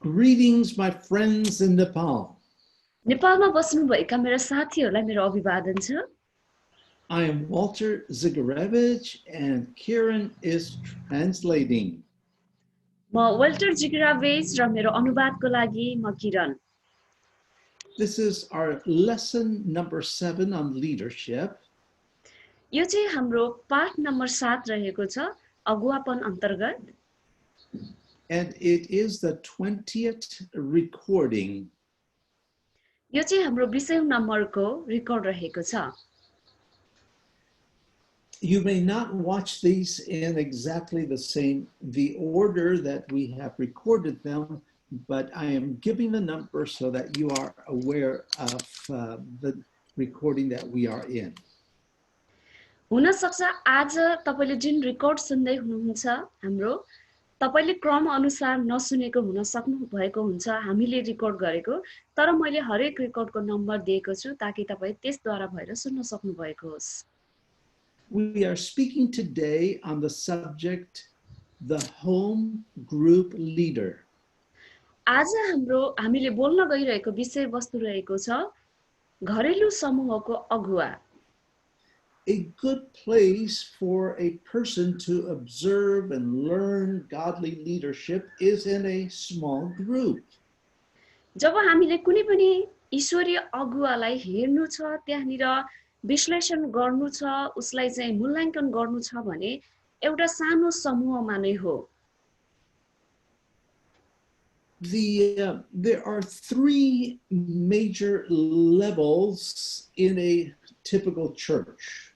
Greetings, my friends in Nepal. नेपालमा बस्नुभएका मेरा साथीहरूलाई मेरो अभिवादन छ। I am Walter Zygarewicz and Kiran is translating. म वाल्टर जिग्रावेज र मेरो अनुवादको लागि म किरण। This is our lesson number 7 on leadership. यो चाहिँ हाम्रो पाठ नम्बर 7 रहेको छ अगुवापन अन्तर्गत। And it is the 20th recording. यो चाहिँ हाम्रो 20औं नम्बरको रेकर्ड रहेको छ। You may not watch these in exactly the order that we have recorded them, but I am giving the number so that you are aware of the recording that we are in. हुन सक्छ आज तपाईले जुन record सुन्दै हुनुहुन्छ हाम्रो तपाईले क्रम अनुसार नसुनेको हुन सक्नु भएको हुन्छ हामीले रेकर्ड गरेको, तर मैले हरेक रेकर्डको नम्बर दिएको छु ताकि तपाई त्यसद्वारा भएर सुन्न सक्नु भएको होस्। We are speaking today on the subject, the home group leader. आज हामीले बोल्न गइरहेको विषय वस्तु रहेको छ घरेलु समूहको अगुवा। A good place for a person to observe and learn godly leadership is in a small group. जब हामीले कुनै पनि ईश्वरीय अगुवालाई हेर्नु छ, त्यहाँनिर विश्लेषण गर्नु छ, उसलाई चाहिँ मूल्याङ्कन गर्नु छ भने एउटा सानो समूहमा नै हो। There are 3 major levels in a typical church.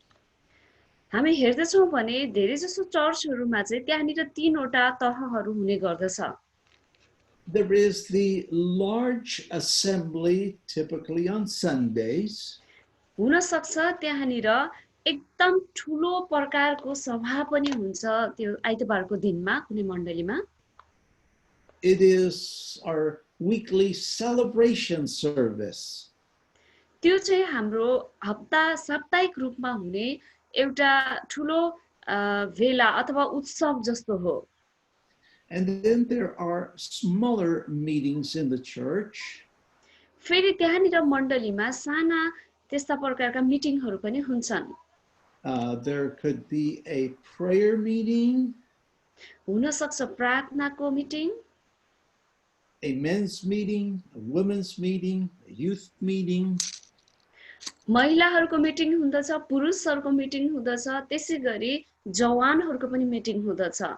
हामी हेर्दैछौँ भने धेरै जसो चर्चहरुमा चाहिँ त्यहाँनिर 3 वटा तहहरु हुने गर्दछ। There is the large assembly, typically on Sundays. हुन सक्छ त्यहाँनिर एकदम ठूलो प्रकारको सभा पनि हुन्छ त्यो आइतबारको दिनमा कुनै मण्डलीमा। It is our weekly celebration service. त्यो चाहिँ हाम्रो हप्ता साप्ताहिक रूपमा हुने एउटा ठूलो भेला अथवा उत्सव जस्तो हो। And then there are smaller meetings in the church. फेरि त्यहाँनिर मण्डलीमा साना त्यस्ता प्रकारका मिटिङहरु पनि हुन्छन्। There could be a prayer meeting. हुन सक्छ प्रार्थनाको meeting, a men's meeting, a women's meeting, a youth meeting. महिलाहरुको मिटिङ हुँदछ, पुरुषहरुको मिटिङ हुँदछ, त्यसैगरी जवानहरुको पनि मिटिङ हुँदछ।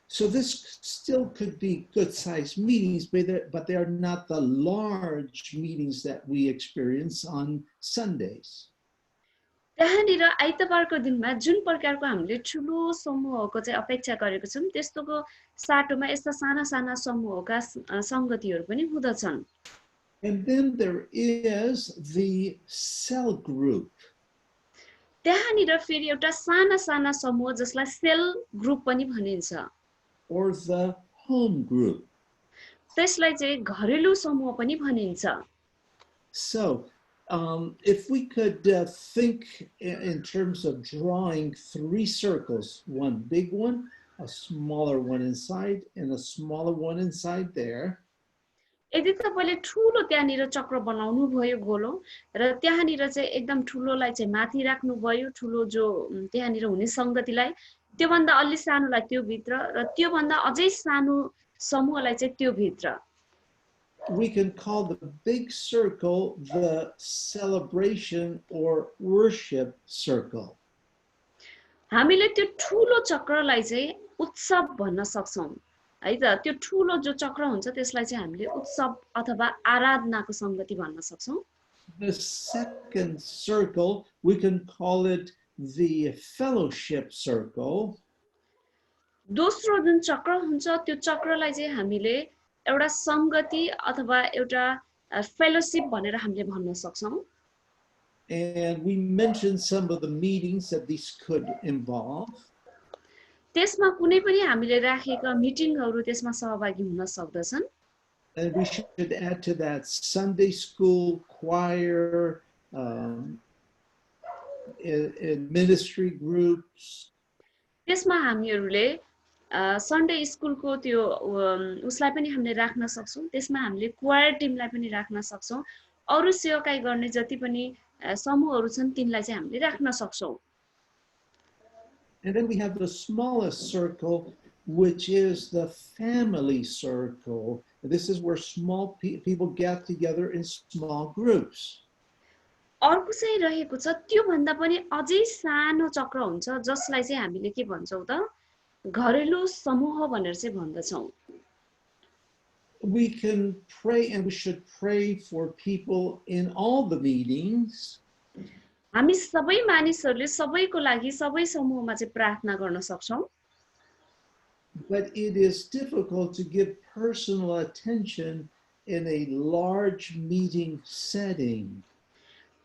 So this still could be good sized meetings, but they are not the large meetings that we experience on Sundays. त्यहाँनिर आइतबारको दिनमा जुन प्रकारको हामीले ठूलो समूहको चाहिँ अपेक्षा गरेको छौं त्यस्तोको साटोमा यस्ता साना साना समूहका संगतिहरु पनि हुँदछन्। And then there is the cell group. त्यहाँनिर फेरि एउटा साना साना समूह जसलाई सेल ग्रुप पनि भनिन्छ। Or the home group. त्यसलाई चाहिँ घरेलु समूह पनि भनिन्छ। So if we could think in terms of drawing 3 circles, one big one, a smaller one inside, and a smaller one inside there. यदि तपाईले ठूलो त्यहाँनिर चक्र बनाउनु भयो गोलो र त्यहाँनिर चाहिँ एकदम ठूलोलाई चाहिँ माथि राख्नु भयो, ठूलो जो त्यहाँनिर हुने संगतिलाई त्यो भन्दा अलि सानोलाई त्यो भित्र र त्यो भन्दा अझै सानो समूहलाई चाहिँ त्यो भित्र। We can call the big circle the celebration or worship circle. हामीले त्यो ठूलो चक्रलाई चाहिँ उत्सव भन्न सक्छौं है त। त्यो ठूलो जो चक्र हुन्छ त्यसलाई चाहिँ हामीले उत्सव अथवा आराधनाको संगति भन्न सक्छौं। The second circle, we can call it the fellowship circle. दोस्रो जुन चक्र हुन्छ त्यो चक्रलाई चाहिँ हामीले एउटा संगति अथवा एउटा फेलोशिप भनेर हामीले भन्न सक्छौं। And we mentioned some of the meetings that these could involve. त्यसमा कुनै पनि हामीले राखेका मिटिङहरु त्यसमा सहभागी हुन सक्दछन्। And we should add to that Sunday school, choir, in ministry groups. त्यसमा हामीहरुले सन्डे स्कुलको त्यो उसलाई पनि हामीले राख्न सक्छौँ। त्यसमा हामीले क्वायर टिमलाई पनि राख्न सक्छौँ। अरू सेवाकाई गर्ने जति पनि समूहहरू छन् तिनलाई चाहिँ हामीले राख्न सक्छौँ। And then we have the smallest circle, which is the family circle. This is where small people get together in small groups. अर्को चाहिँ रहेको छ त्यो भन्दा पनि अझै सानो चक्र हुन्छ जसलाई चाहिँ हामीले के भन्छौँ त घरेलु समूह भनेर चाहिँ भन्दछौँ। We can pray and we should pray for people in all the meetings. हामी सबै मानिसहरूले सबैको लागि सबै समूहमा चाहिँ प्रार्थना गर्न सक्छौँ। But it is difficult to give personal attention in a large meeting setting.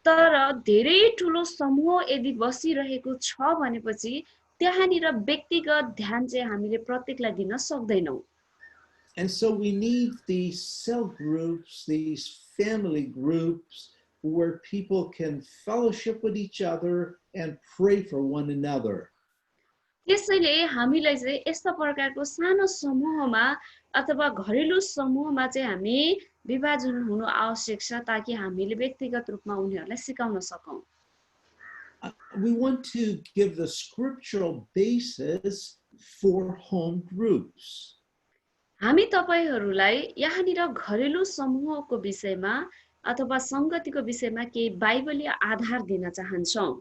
तर धेरै ठुलो समूह यदि बसिरहेको छ भनेपछि त्यहाँनिर व्यक्तिगत ध्यान चाहिँ हामीले प्रत्येकलाई दिन सक्दैनौँ। And so we need these cell groups, these family groups, where people can fellowship with each other and pray for one another. त्यसैले हामीलाई चाहिँ यस्ता प्रकारको सानो समूहमा अथवा घरेलु समूहमा चाहिँ हामी विभाजन हुनु आवश्यक छ ताकि हामीले व्यक्तिगत रूपमा उनीहरूलाई सिकाउन सकौं। We want to give the scriptural basis for home groups. हामी तपाईहरुलाई यहाँनिर घरेलु समूहको विषयमा अथवा संगतिको विषयमा केही बाइबलीय आधार दिन चाहन्छौं।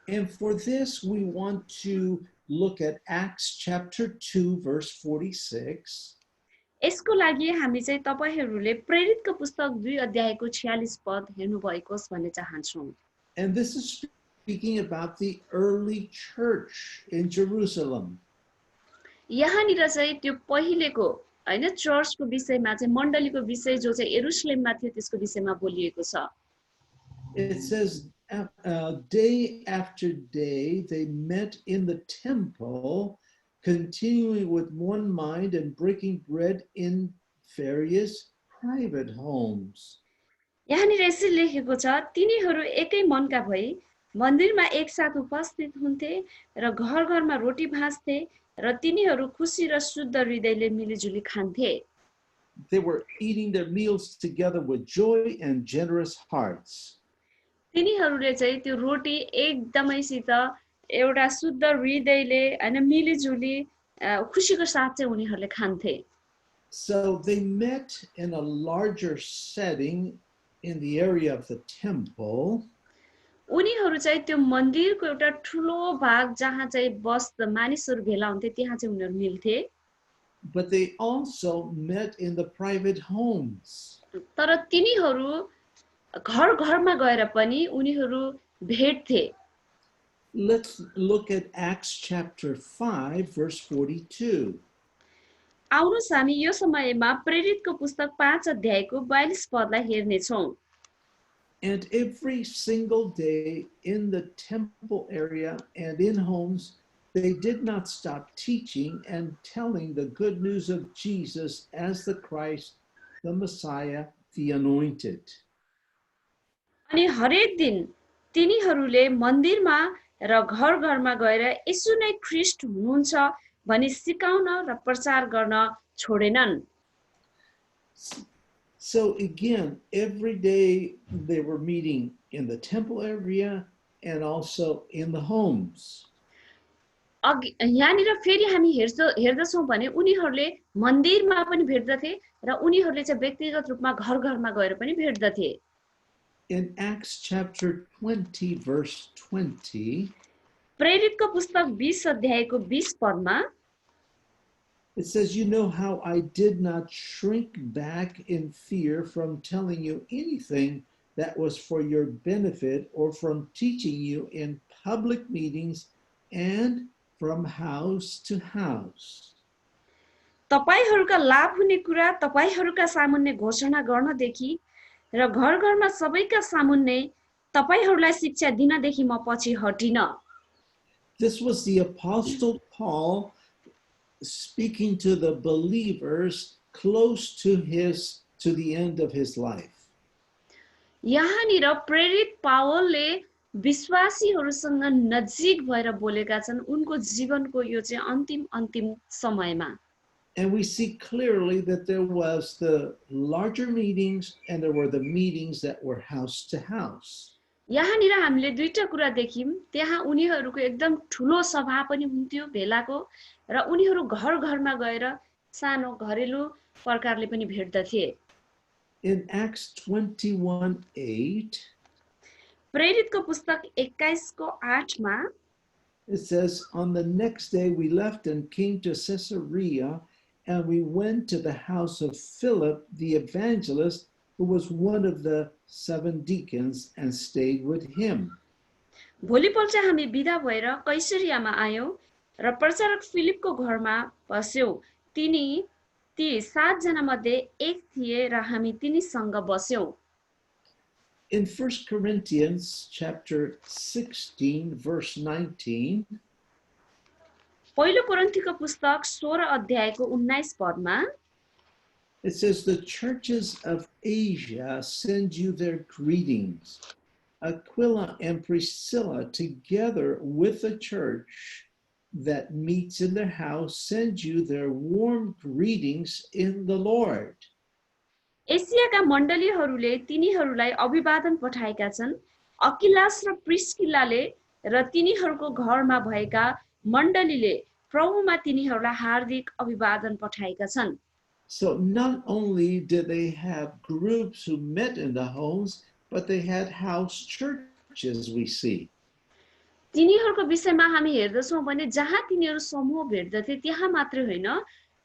And for this, we want to look at Acts chapter 2, verse 46. यसको लागि हामी चाहिँ तपाईहरुले प्रेरितको पुस्तक 2 अध्यायको 46 पद हेर्नु भएको छ भन्ने चाहन्छौं। And this is speaking about the early church in Jerusalem. यहाँनिर चाहिँ त्यो पहिलेको हैन चर्चको विषयमा चाहिँ मण्डलीको विषय जो चाहिँ यरुशलेममा थियो त्यसको विषयमा बोलिएको छ। It says, day after day, they met in the temple, continuing with one mind and breaking bread in various private homes. यहाँनिर यसरी लेखेको छ तिनीहरू एकै मनका भई मन्दिरमा एकसाथ उपस्थित हुन्थे र घर-घरमा रोटी भाँच्थे र तिनीहरू खुशी र शुद्ध हृदयले मिलिजुली खान्थे। They were eating their meals together with joy and generous hearts. तिनीहरूले चाहिँ त्यो रोटी एकदमैसित एउटा शुद्ध हृदयले हैन मिलिजुली खुशीको साथ चाहिँ उनीहरूले खान्थे। So they met in a larger setting in the area of the temple. उनीहरू चाहिँ त्यो मन्दिरको एउटा ठुलो भाग जहाँ चाहिँ बस्दा मानिसहरू भेला हुन्थे त्यहाँ चाहिँ उनीहरू मिल्थे। But they also met in the private homes. तर तिनीहरू घर-घरमा गएर पनि उनीहरू भेट्थे। Let's look at Acts chapter 5, verse 42. आउनुस् हामी यो समयमा प्रेरितको पुस्तक 5 अध्यायको 42 पदलाई हेर्नेछौं। And every single day in the temple area and in homes, they did not stop teaching and telling the good news of Jesus as the Christ, the Messiah, the Anointed. अनि हरेक दिन तिनीहरूले मन्दिरमा र घर-घरमा गएर येशू नै ख्रीष्ट हुनुहुन्छ भनी सिकाउन र प्रचार गर्न छोडेनन्। So again, every day they were meeting in the temple area and also in the homes. यहाँनिर फेरि हामी हेर्दछौं भने उनीहरूले मन्दिरमा पनि भेट्दथे र उनीहरूले चाहिँ व्यक्तिगत रूपमा घर-घरमा गएर पनि भेट्दथे। In Acts chapter 20, verse 20, प्रेरितको पुस्तक 20 अध्यायको 20 पदमा it says, you know how I did not shrink back in fear from telling you anything that was for your benefit or from teaching you in public meetings and from house to house. तपाईहरुका लाभ हुने कुरा तपाईहरुका सामुन्ने घोषणा गर्नदेखि र घर-घरमा सबैका सामुन्ने तपाईहरुलाई शिक्षा दिनदेखि म पछि हटिन। This was the Apostle Paul speaking to the believers close to the end of his life. यहाँनिर प्रेरित पावलले विश्वासीहरूसँग नजिक भएर बोलेका छन् उनको जीवनको यो चाहिँ अन्तिम समयमा। And we see clearly that there was the larger meetings and there were the meetings that were house to house. यहाँनिर हामीले दुईटा कुरा देख्यौं, त्यहाँ उनीहरूको एकदम ठूलो सभा पनि हुन्थ्यो भेलाको र उनीहरू घर घरमा गएर सानो घरेलु प्रकारले पनि भेट्दथे। In Acts 21:8, प्रेरितको पुस्तक 21 को 8 मा it says, on the next day we left and came to Caesarea, and we went to the house of Philip the evangelist, who was one of the 7 deacons, and stayed with him. भोलिपल्ट हामी बिदा भएर कैसरियामा आयौं र प्रचारक फिलिपको घरमा बस्यौं। ती 7 जना मध्ये एक थिए र हामी तिनीसँग बस्यौं। In 1 Corinthians chapter 16 verse 19, पहिलो कोरिन्थीको पुस्तक 16 अध्यायको 19 पदमा it says, the churches of Asia send you their greetings. Aquila and Priscilla, together with the church that meets in their house, send you their warm greetings in the Lord. एसियाका मण्डलीहरूले तिनीहरूलाई अभिवादन पठाएका छन्। अकिलास र प्रिस्किलाले र तिनीहरूको घरमा भएका मण्डलीले प्रभुमा तिनीहरूलाई हार्दिक अभिवादन पठाएका छन्। So not only did they have groups who met in the homes, but they had house churches, we see. तिनीहरूको विषयमा हामी हेर्दछौं भने जहाँ तिनीहरू समूह भेट्दथे त्यहाँ मात्र होइन,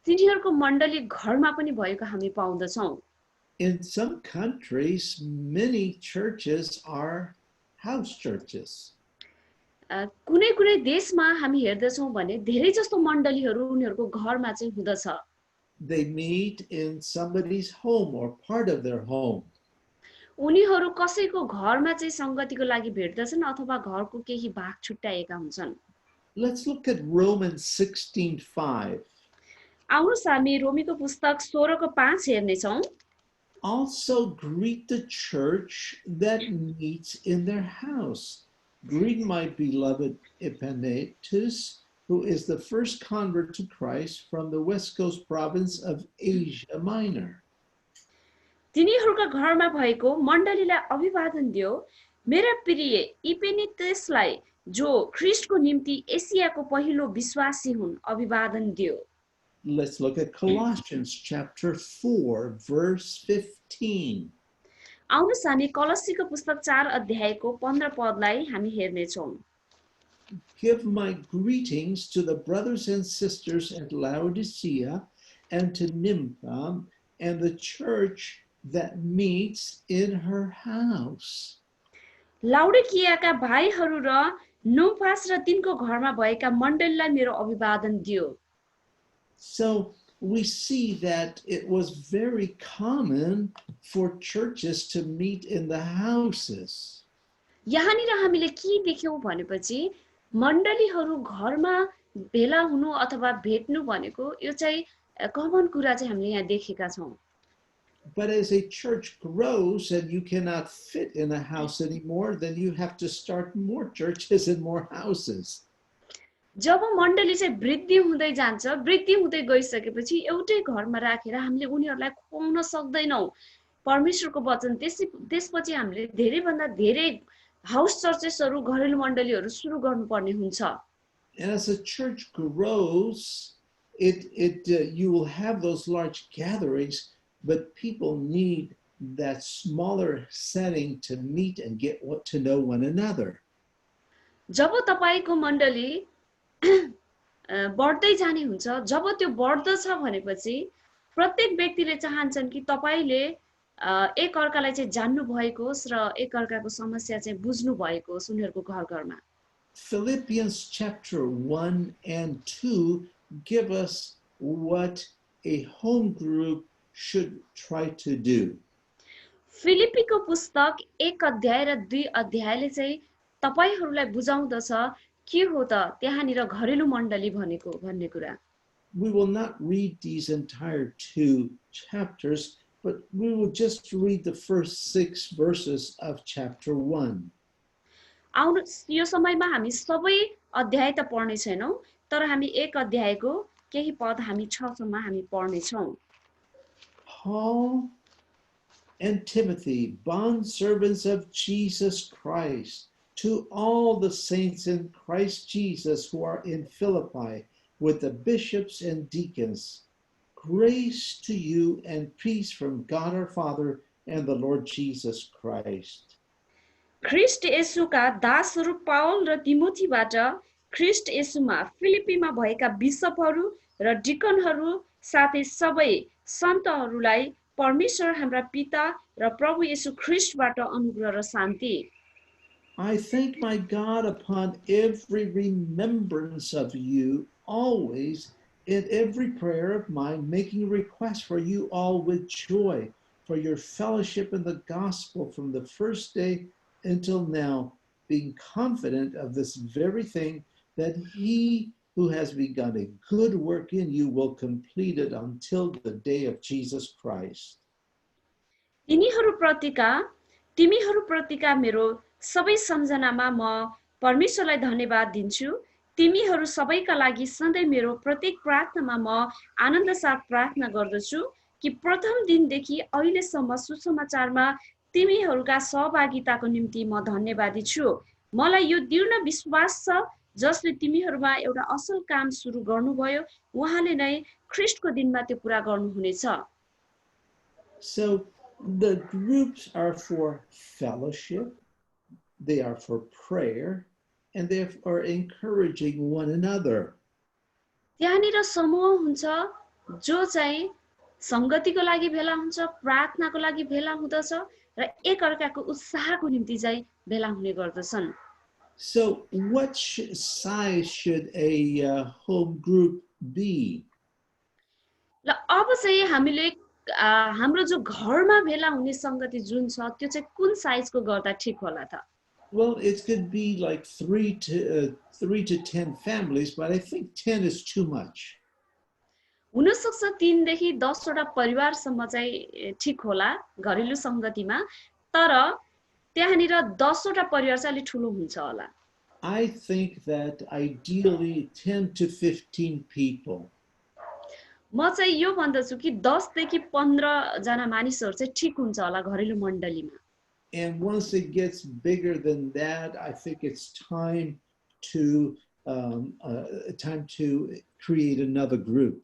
तिनीहरूको मण्डली घरमा पनि भएको हामी पाउँदछौं। In some countries, many churches are house churches. कुनै कुनै देशमा हामी हेर्दछौं भने धेरै जस्तो मण्डलीहरू उनीहरूको घरमा चाहिँ हुँदछ। They meet in somebody's home or part of their home. उनीहरू कसैको घरमा चाहिँ संगतिको लागि भेट्दछन् अथवा घरको केही भाग छुट्याएका हुन्छन्। Let's look at Romans 16:5. आउनुस् हामी रोमीको पुस्तक 16 को 5 हेर्नेछौं। Also greet the church that meets in their house. Greet my beloved Epaphras, who is the first convert to Christ from the West Coast province of Asia Minor. तिनीहरूका घरमा भएको मण्डलीलाई अभिवादन दियो। मेरा प्रिय इपेनेतसलाई जो ख्रीष्टको निम्ति एसियाको पहिलो विश्वासी हुन् अभिवादन दियो। Let's look at Colossians chapter 4 verse 15. आउनुस् हामी कलसीको पुस्तक 4 अध्यायको 15 पदलाई हामी हेर्नेछौं। Give my greetings to the brothers and sisters at Laodicea and to Nympha and the church that meets in her house. लाउडिकियाका भाइहरू र नुम्फास र तिनको घरमा भएका मण्डलीलाई मेरो अभिवादन दियो। So we see that it was very common for churches to meet in the houses. यहाँनिर हामीले के देख्यौं भनेपछि मण्डलीहरू घरमा भेला हुनु अथवा भेट्नु भनेको यो चाहिँ कमन कुरा चाहिँ हामीले यहाँ देखेका छौं। But as a church grows and you cannot fit in a house anymore, then you have to start more churches and more houses. जब मण्डली चाहिँ वृद्धि हुँदै जान्छ, वृद्धि हुँदै गइसकेपछि एउटै घरमा राखेर हामीले उनीहरूलाई खुवाउन सक्दैनौं परमेश्वरको वचन। त्यसपछि हामीले धेरै भन्दा धेरै हाउस चर्चेसहरू घरेलु मण्डलीहरू सुरु गर्नुपर्ने हुन्छ। And as a church grows, you will have those large gatherings, but people need that smaller setting to meet and get to know one another. जब तपाईको मण्डली बढ्दै जाने हुन्छ, जब त्यो बढ्दछ भनेपछि प्रत्येक व्यक्तिले चाहन्छन् कि तपाईले एक अर्कालाई चाहिँ जान्नु भएको होस् र एक अर्काको समस्या चाहिँ बुझ्नु भएको होस् उनीहरूको घर घरमा। Philippians chapter 1 and 2 give us what a home group should try to do. फिलिपीको पुस्तक 1 अध्याय र 2 अध्यायले चाहिँ तपाईहरुलाई बुझाउँदछ के हो त त्यहाँनिर घरेलु मण्डली भनेको भन्ने कुरा। We will not read these entire 2 chapters, but we will just read the first 6 verses of chapter 1. आउनु यो समयमा हामी सबै अध्याय त पढ्ने छैनौं, तर हामी एक अध्यायको केही पद हामी 6 सम्म हामी पढ्ने छौं। Paul and Timothy, bondservants of Jesus Christ, to all the saints in Christ Jesus who are in Philippi, with the bishops and deacons, grace to you and peace from God our Father and the Lord Jesus Christ. ख्रीष्ट येशूका दासहरू पाउल र तिमोथीबाट ख्रीष्ट येशूमा फिलिपीमा भएका बिशपहरू र डिकनहरू साथै सबै सन्तहरूलाई परमेश्वर हाम्रा पिता र प्रभु येशू ख्रीष्टबाट अनुग्रह र शान्ति। I thank my God upon every remembrance of you always in every prayer of mine, making request for you all with joy for your fellowship in the gospel from the first day until now, being confident of this very thing, that he who has begun a good work in you will complete it until the day of Jesus Christ. तिमीहरूप्रतिका मेरो सबै सम्झनामा म परमेश्वरलाई धन्यवाद दिन्छु। तिमीहरू सबैका लागि सधैँ मेरो प्रत्येक प्रार्थनामा म आनन्द साथ प्रार्थना गर्दछु कि प्रथम दिनदेखि अहिलेसम्म सुसमाचारमा तिमीहरूका सहभागिताको निम्ति म धन्यवादी छु। मलाई यो दृढ विश्वास छ जसले तिमीहरूमा एउटा असल काम सुरु गर्नुभयो उहाँले नै ख्रीष्टको दिनमा त्यो पूरा गर्नुहुनेछ। So the groups are for fellowship, they are for prayer, and they are encouraging one another. त्यहाँनिर समूह हुन्छ जो चाहिँ संगतिको लागि भेला हुन्छ, प्रार्थनाको लागि भेला हुँदछ र एक अर्काको उत्साहको निम्ति चाहिँ भेला हुने गर्दछन्। So what size should a home group be? ल अब चाहिँ हामीले हाम्रो जो घरमा भेला हुने संगति जुन छ त्यो चाहिँ कुन साइजको गर्दा ठीक होला त? Well, it could be like 3 to 10 families, but I think 10 is too much. हुन सक्छ 3 देखि 10 वटा परिवारसम्म चाहिँ ठीक होला घरेलु संगतिमा, तर त्यहाँनिर 10 वटा परिवार चाहिँ अलि ठुलो हुन्छ होला। I think that ideally 10 to 15 people. म चाहिँ यो भन्दछु कि 10 देखि 15 जना मानिसहरू चाहिँ ठीक हुन्छ होला घरेलु मण्डलीमा। And once it gets bigger than that, I think it's time to create another group.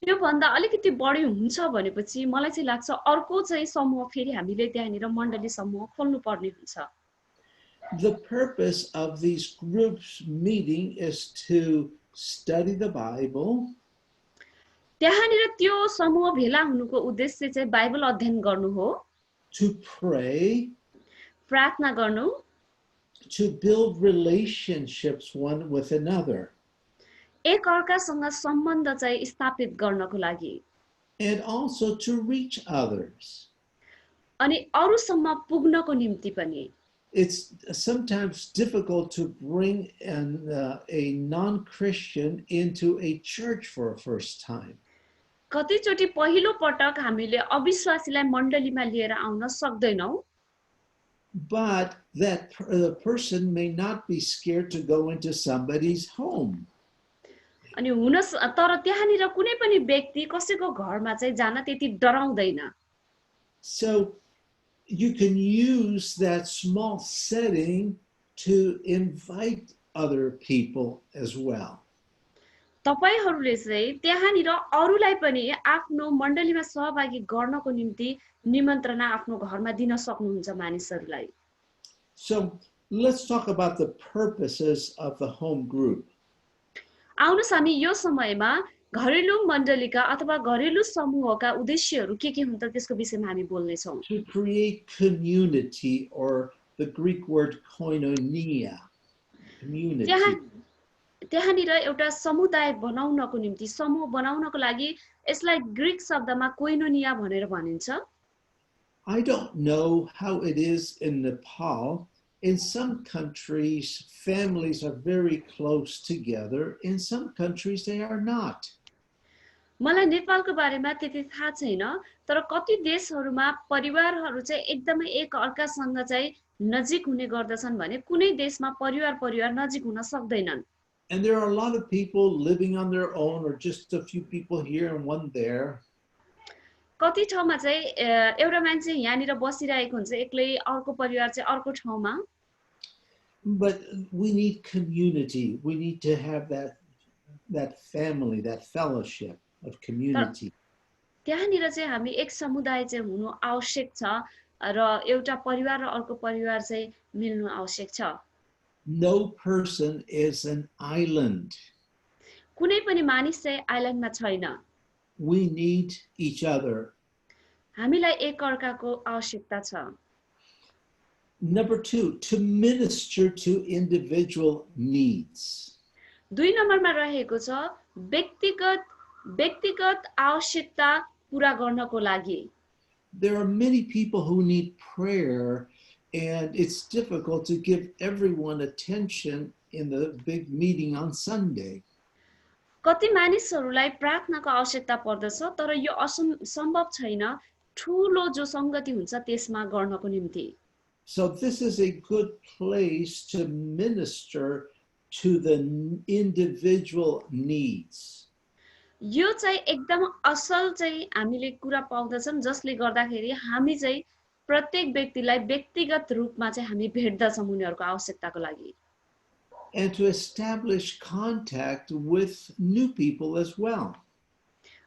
त्यो भन्दा अलिकति बढी हुन्छ भनेपछि मलाई चाहिँ लाग्छ अर्को चाहिँ समूह फेरि हामीले त्यहाँनिर मण्डली समूह खोल्नु पर्ने हुन्छ। The purpose of these groups meeting is to study the Bible. त्यहाँनिर त्यो समूह भेला हुनुको उद्देश्य चाहिँ बाइबल अध्ययन गर्नु हो, to pray, प्रार्थना गर्नु, to build relationships one with another, एक अर्कासँग सम्बन्ध चाहिँ स्थापित गर्नको लागि, and also to reach others. अनि अरूसम्म पुग्नको निम्ति पनि। It's sometimes difficult to bring a non-Christian into a church for a first time. कतिचोटि पहिलो पटक हामीले अविश्वासीलाई मण्डलीमा लिएर आउन सक्दैनौं। But that the person may not be scared to go into somebody's home. अनि तर त्यहाँनिर कुनै पनि व्यक्ति कसैको घरमा चाहिँ जान त्यति डराउँदैन। So you can use that small setting to invite other people as well. तपाईहरुले चाहिँ त्यहाँनिर अरूलाई पनि आफ्नो मण्डलीमा सहभागी गर्नको निम्ति निमन्त्रणा आफ्नो घरमा दिन सक्नुहुन्छ मानिसहरुलाई। So let's talk about the purposes of the home group. आउनुस् हामी यो समयमा घरेलु मण्डलीका अथवा घरेलु समूहका उद्देश्यहरु के हुन् त त्यसको विषयमा हामी बोल्ने छौं। To create community, or the Greek word koinonia, community. त्यहाँनिर एउटा समुदाय बनाउनको निम्ति समूह बनाउनको लागि यसलाई ग्रीक शब्दमा कोइनोनिया भनेर भनिन्छ। I don't know how it is in Nepal. In some countries, families are very close together. In some countries, they are not. मलाई नेपालको बारेमा त्यति थाहा छैन, तर कति देशहरुमा परिवारहरु चाहिँ एकदमै एक अर्कासँग चाहिँ नजिक हुने गर्दछन् भने कुनै देशमा परिवार नजिक हुन सक्दैनन्। And there are a lot of people living on their own, or just a few people here and one there. कति ठाउँमा चाहिँ एउटा मान्छे यहाँनिर बसिरहेको हुन्छ एक्लै, अर्को परिवार चाहिँ अर्को ठाउँमा। But we need community. We need to have that family, that fellowship of community. त्यहाँनिर चाहिँ हामी एक समुदाय चाहिँ हुनु आवश्यक छ र एउटा परिवार र अर्को परिवार चाहिँ मिल्नु आवश्यक छ। No person is an island. कुनै पनि मानिस चाहिँ आइल्यान्डमा छैन। We need each other. हामीलाई एक अर्काको आवश्यकता छ। Number 2, to minister to individual needs. 2 नम्बरमा रहेको छ व्यक्तिगत आवश्यकता पूरा गर्नको लागि। There are many people who need prayer, and it's difficult to give everyone attention in the big meeting on Sunday. कति मानिसहरूलाई प्रार्थनाको आवश्यकता पर्दछ, तर यो असम्भव छैन ठूलो जो संगति हुन्छ त्यसमा गर्नको निम्ति। So this is a good place to minister to the individual needs. यो चाहिँ एकदम असल चाहिँ हामीले कुरा पाउँदछौं जसले गर्दाखेरि हामी चाहिँ प्रत्येक व्यक्तिलाई व्यक्तिगत रूपमा चाहिँ हामी भेट्दछौं उनीहरुको आवश्यकताको लागि। And to establish contact with new people as well.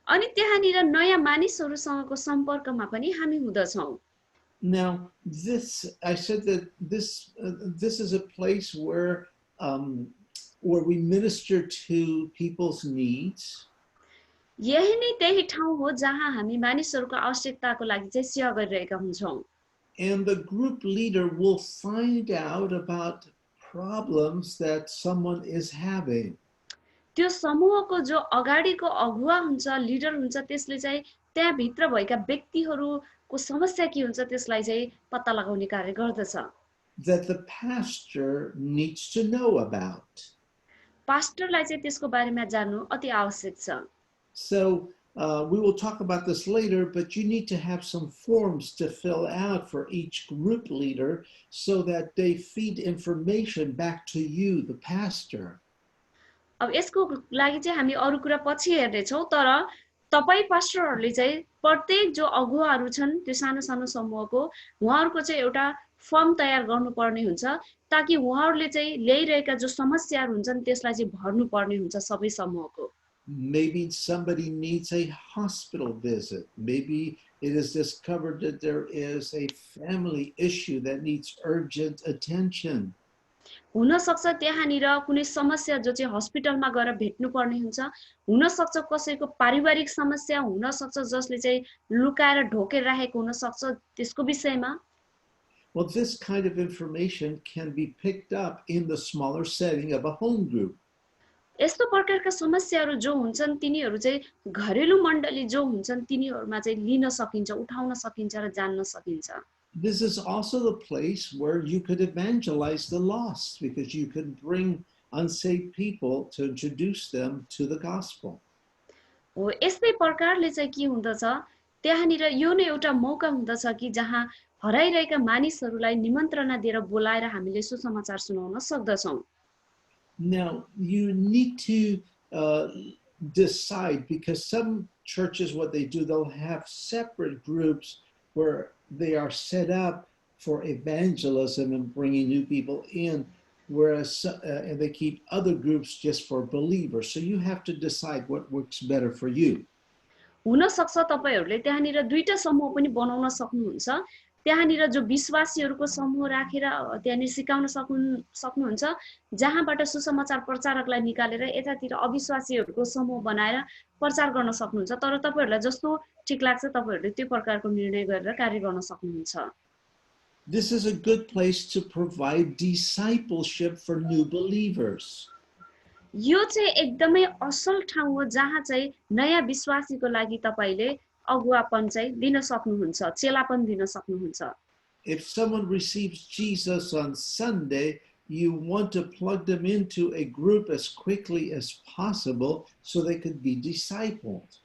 अनि त्यहाँनिर नयाँ मानिसहरुसँगको सम्पर्कमा पनि हामी हुँदछौं। Now, I said that this is a place where we minister to people's needs. यही नै त्यही ठाउँ हो जहाँ हामी मानिसहरुको आवश्यकताको लागि चाहिँ सेवा गरिरहेका हुन्छौं। And the group leader will find out about problems that someone is having. त्यो समूहको जो अगाडिको अगुवा हुन्छ, लिडर हुन्छ, त्यसले चाहिँ त्यहाँ भित्र भएका व्यक्तिहरुको समस्या के हुन्छ त्यसलाई चाहिँ पत्ता लगाउने कार्य गर्दछ। That the pastor needs to know about. पास्टरलाई चाहिँ त्यसको बारेमा जान्नु अति आवश्यक छ। So we will talk about this later, but you need to have some forms to fill out for each group leader so that they feed information back to you, the pastor. अब यसको लागि चाहिँ हामी अरु कुरा पछि हेर्ने छौं, तर तपाई पास्टरहरुले चाहिँ प्रत्येक जो अगुवाहरु छन् त्यो सानो सानो समूहको उहाँहरुको चाहिँ एउटा फर्म तयार गर्नुपर्ने हुन्छ ताकि उहाँहरुले चाहिँ ल्याइरहेका जो समस्याहरु हुन्छन् त्यसलाई चाहिँ भर्नु पर्ने हुन्छ सबै समूहको। Maybe somebody needs a hospital visit. Maybe it is discovered that there is a family issue that needs urgent attention. हुन सक्छ त्यहाँनिर कुनै समस्या जो चाहिँ हस्पिटलमा गएर भेट्नु पर्ने हुन्छ, हुन सक्छ कसैको पारिवारिक समस्या हुन सक्छ जसले चाहिँ लुकाएर ढोकेर राखेको हुन सक्छ त्यसको विषयमा। Well, this kind of information can be picked up in the smaller setting of a home group. यस्तो प्रकारका समस्याहरु जो हुन्छन् तिनीहरु चाहिँ घरेलु मण्डली जो हुन्छन् तिनीहरुमा चाहिँ लिन सकिन्छ, उठाउन सकिन्छ र जान्न सकिन्छ। This is also the place where you could evangelize the lost, because you could bring unsaved people to introduce them to the gospel. हो यस्तै प्रकारले चाहिँ के हुँदछ त्यहाँनिर यो नै एउटा मौका हुँदछ कि जहाँ हराइरहेका मानिसहरुलाई निमन्त्रणा दिएर बोलाएर हामीले सुसमाचार सुनाउन सक्दछौं। Now, you need to decide, because some churches, what they do, they'll have separate groups where they are set up for evangelism and bringing new people in, whereas and they keep other groups just for believers. So you have to decide what works better for you. हुन सक्छ तपाईहरुले त्यहाँनिर दुईटा समूह पनि बनाउन सक्नुहुन्छ। त्यहाँनिर जो विश्वासीहरुको समूह राखेर त्यहाँनिर सिकाउन सक्नुहुन्छ जहाँबाट सुसमाचार प्रचारकलाई निकालेर यतातिर अविश्वासीहरुको समूह बनाएर प्रचार गर्न सक्नुहुन्छ। तर तपाईहरुलाई जस्तो ठीक लाग्छ तपाईहरुले त्यो प्रकारको निर्णय गरेर कार्य गर्न सक्नुहुन्छ। This is a good place to provide discipleship for new believers. यो चाहिँ एकदमै असल ठाउँ हो जहाँ चाहिँ नयाँ विश्वासीको लागि तपाईले अगुवापन चाहिँ दिन सक्नुहुन्छ, चेलापन दिन सक्नुहुन्छ। If someone receives Jesus on Sunday, you want to plug them into a group as quickly as possible so they could be discipled.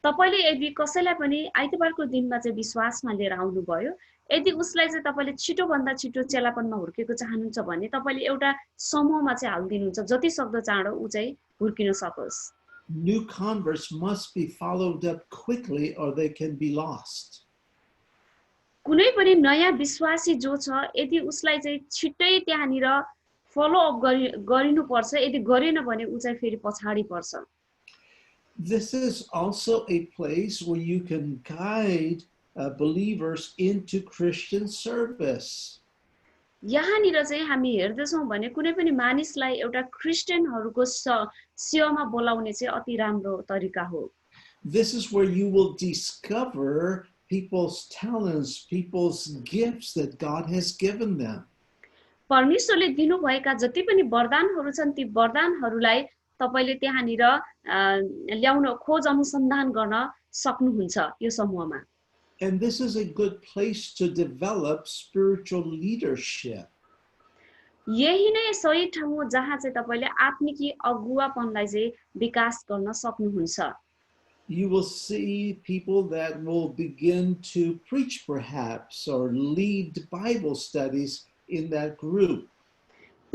तपाईले यदि कसैलाई पनि आइतबारको दिनमा चाहिँ विश्वासमा लिएर आउनु भयो, यदि उसलाई चाहिँ तपाईले छिटो भन्दा छिटो चेलापनमा हुर्केको चाहनुहुन्छ भने तपाईले एउटा समूहमा चाहिँ हाल्दिनुहुन्छ जति सक्दो चाँडो उ चाहिँ हुर्किन सकोस्। New converts must be followed up quickly or they can be lost. कुनै पनि नयाँ विश्वासी जो छ यदि उसलाई चाहिँ छिट्टै त्यहाँनिर फलो अप गरिनु पर्छ, यदि गरेन भने उ चाहिँ फेरि पछाडी पर्छ। This is also a place where you can guide believers into Christian service. यहाँनिर चाहिँ हामी हेर्दैछौँ भने कुनै पनि मानिसलाई एउटा क्रिस्चियनहरूको सेवामा बोलाउने चाहिँ अति राम्रो तरिका हो। This is where you will discover people's talents, people's gifts that God has given them. परमेश्वरले दिनुभएका जति पनि वरदानहरू छन् ती वरदानहरूलाई तपाईले त्यहाँनिर ल्याउन खोज अनुसन्धान गर्न सक्नुहुन्छ यो समूहमा। And this is a good place to develop spiritual leadership. यही नै सही ठाउँ हो जहाँ चाहिँ तपाईले आत्मिक अगुवापनलाई चाहिँ विकास गर्न सक्नुहुन्छ। You will see people that will begin to preach perhaps or lead Bible studies in that group.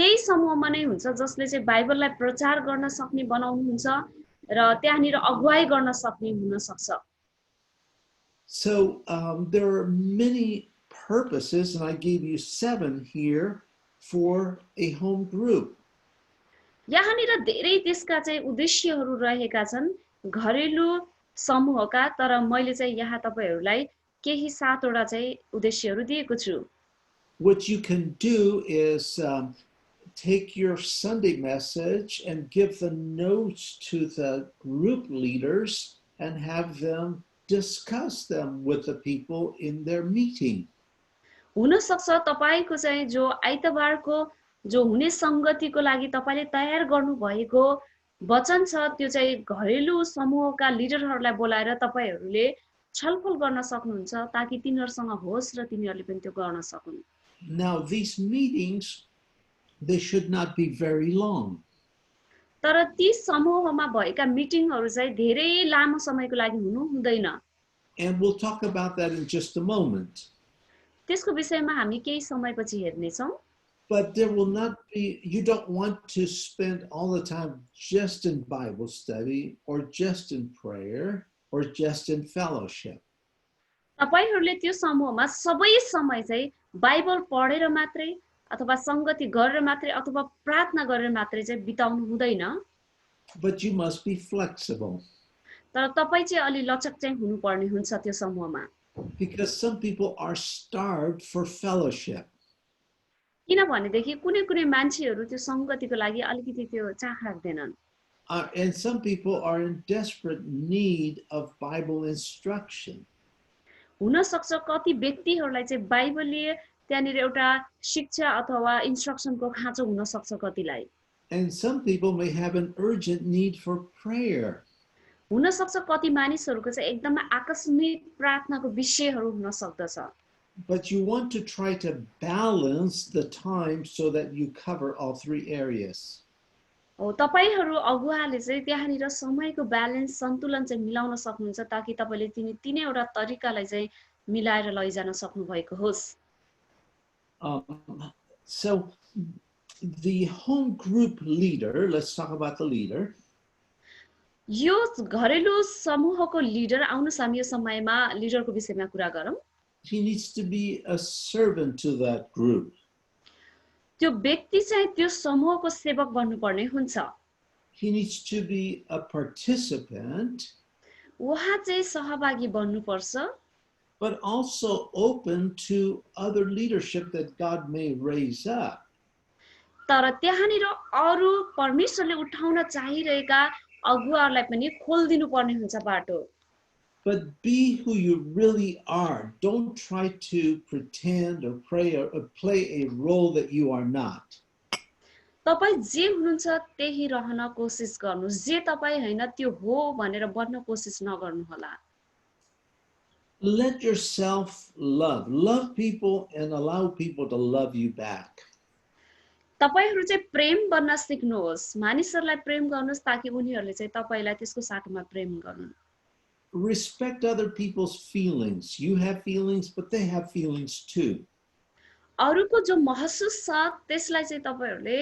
त्यही समूहमा नै हुन्छ जसले चाहिँ बाइबललाई प्रचार गर्न सक्ने बनाउनुहुन्छ र त्यहाँनिर अगुवाई गर्न सक्ने हुन सक्छ। So there are many purposes, and I gave you 7 here for a home group. यहाँनिर धेरै त्यसका चाहिँ उद्देश्यहरू रहेका छन् घरेलु समूहका, तर मैले चाहिँ यहाँ तपाईहरुलाई केही 7 वटा चाहिँ उद्देश्यहरू दिएको छु। What you can do is take your Sunday message and give the notes to the group leaders and have them discuss them with the people in their meeting. हुन सक्छ तपाईको चाहिँ जो आइतबारको जो हुने संगतिको लागि तपाईले तयार गर्नु भएको वचन छ त्यो चाहिँ घरेलु समूहका लिडरहरूलाई बोलाएर तपाईहरुले छलफल गर्न सक्नुहुन्छ ताकि तिनीहरुसँग होस् र तिनीहरुले पनि त्यो गर्न सकुन्। Now these meetings, they should not be very long. तर ती समूहमा भएका मिटिङहरु चाहिँ धेरै लामो समयको लागि हुनु हुँदैन। And we'll talk about that in just a moment. त्यसको विषयमा हामी केही समयपछि हेर्ने छौं। But there will not be, you don't want to spend all the time just in Bible study or just in prayer or just in fellowship. तपाईहरुले त्यो समूहमा सबै समय चाहिँ बाइबल पढेर मात्रै अथवा संगति गरेर मात्रै अथवा प्रार्थना गरेर मात्रै चाहिँ बिताउनु हुँदैन। But you must be flexible. तर तपाई चाहिँ अलि लचक चाहिँ हुनुपर्ने हुन्छ त्यो समूहमा। Because some people are starved for fellowship. किनभनेदेखि कुनै कुनै मान्छेहरु त्यो संगतिको लागि अलिकति त्यो चाख राख्दैनन्। And some people are in desperate need of Bible instruction. हुन सक्छ कति व्यक्तिहरुलाई चाहिँ बाइबलले त्यहाँनिर एउटा शिक्षा अथवा इन्स्ट्रक्सनको खाँचो हुन सक्छ कतिलाई। And some people may have an urgent need for prayer. हुन सक्छ कति मानिसहरुको चाहिँ एकदमै आकस्मिक प्रार्थनाको विषयहरु हुन सक्दछ। But you want to try to balance the time so that you cover all 3 areas. हो तपाईहरु अगुवाले चाहिँ त्यहाँनिर समयको ब्यालेन्स सन्तुलन चाहिँ मिलाउन सक्नुहुन्छ ताकि तपाईले तीनैवटा तरिकालाई चाहिँ मिलाएर लैजान सक्नु भएको होस्। So the home group leader, let's talk about the leader. यो घरेलु समूहको लिडर आउनुस् हामी यो समयमा लिडरको विषयमा कुरा गरौँ। He needs to be a servant to that group. त्यो व्यक्ति चाहिँ त्यो समूहको सेवक बन्नुपर्ने हुन्छ। He needs to be a participant. उहाँ चाहिँ सहभागी बन्नुपर्छ। But also open to other leadership that God may raise up. तर त्यहाँनिर अरु परमेश्वरले उठाउन चाहिरहेका अगुवाहरूलाई पनि खोल्दिनु पर्ने हुन्छ बाटो। But be who you really are. Don't try to pretend or pray or play a role that you are not. तपाई जे हुनुहुन्छ त्यही रहन कोसिस गर्नुस्, जे तपाई हैन त्यो हो भनेर बन्न कोसिस नगर्नु होला। Let yourself love people and allow people to love you back. तपाईहरु चाहिँ प्रेम बन्न सिक्नुहोस्, मानिसहरुलाई प्रेम गर्नुस् ताकि उनीहरुले चाहिँ तपाईलाई त्यसको साटोमा प्रेम गरून्। respect other people's feelings. You have feelings, but they have feelings too. अरूको जो महसुस छ त्यसलाई चाहिँ तपाईहरुले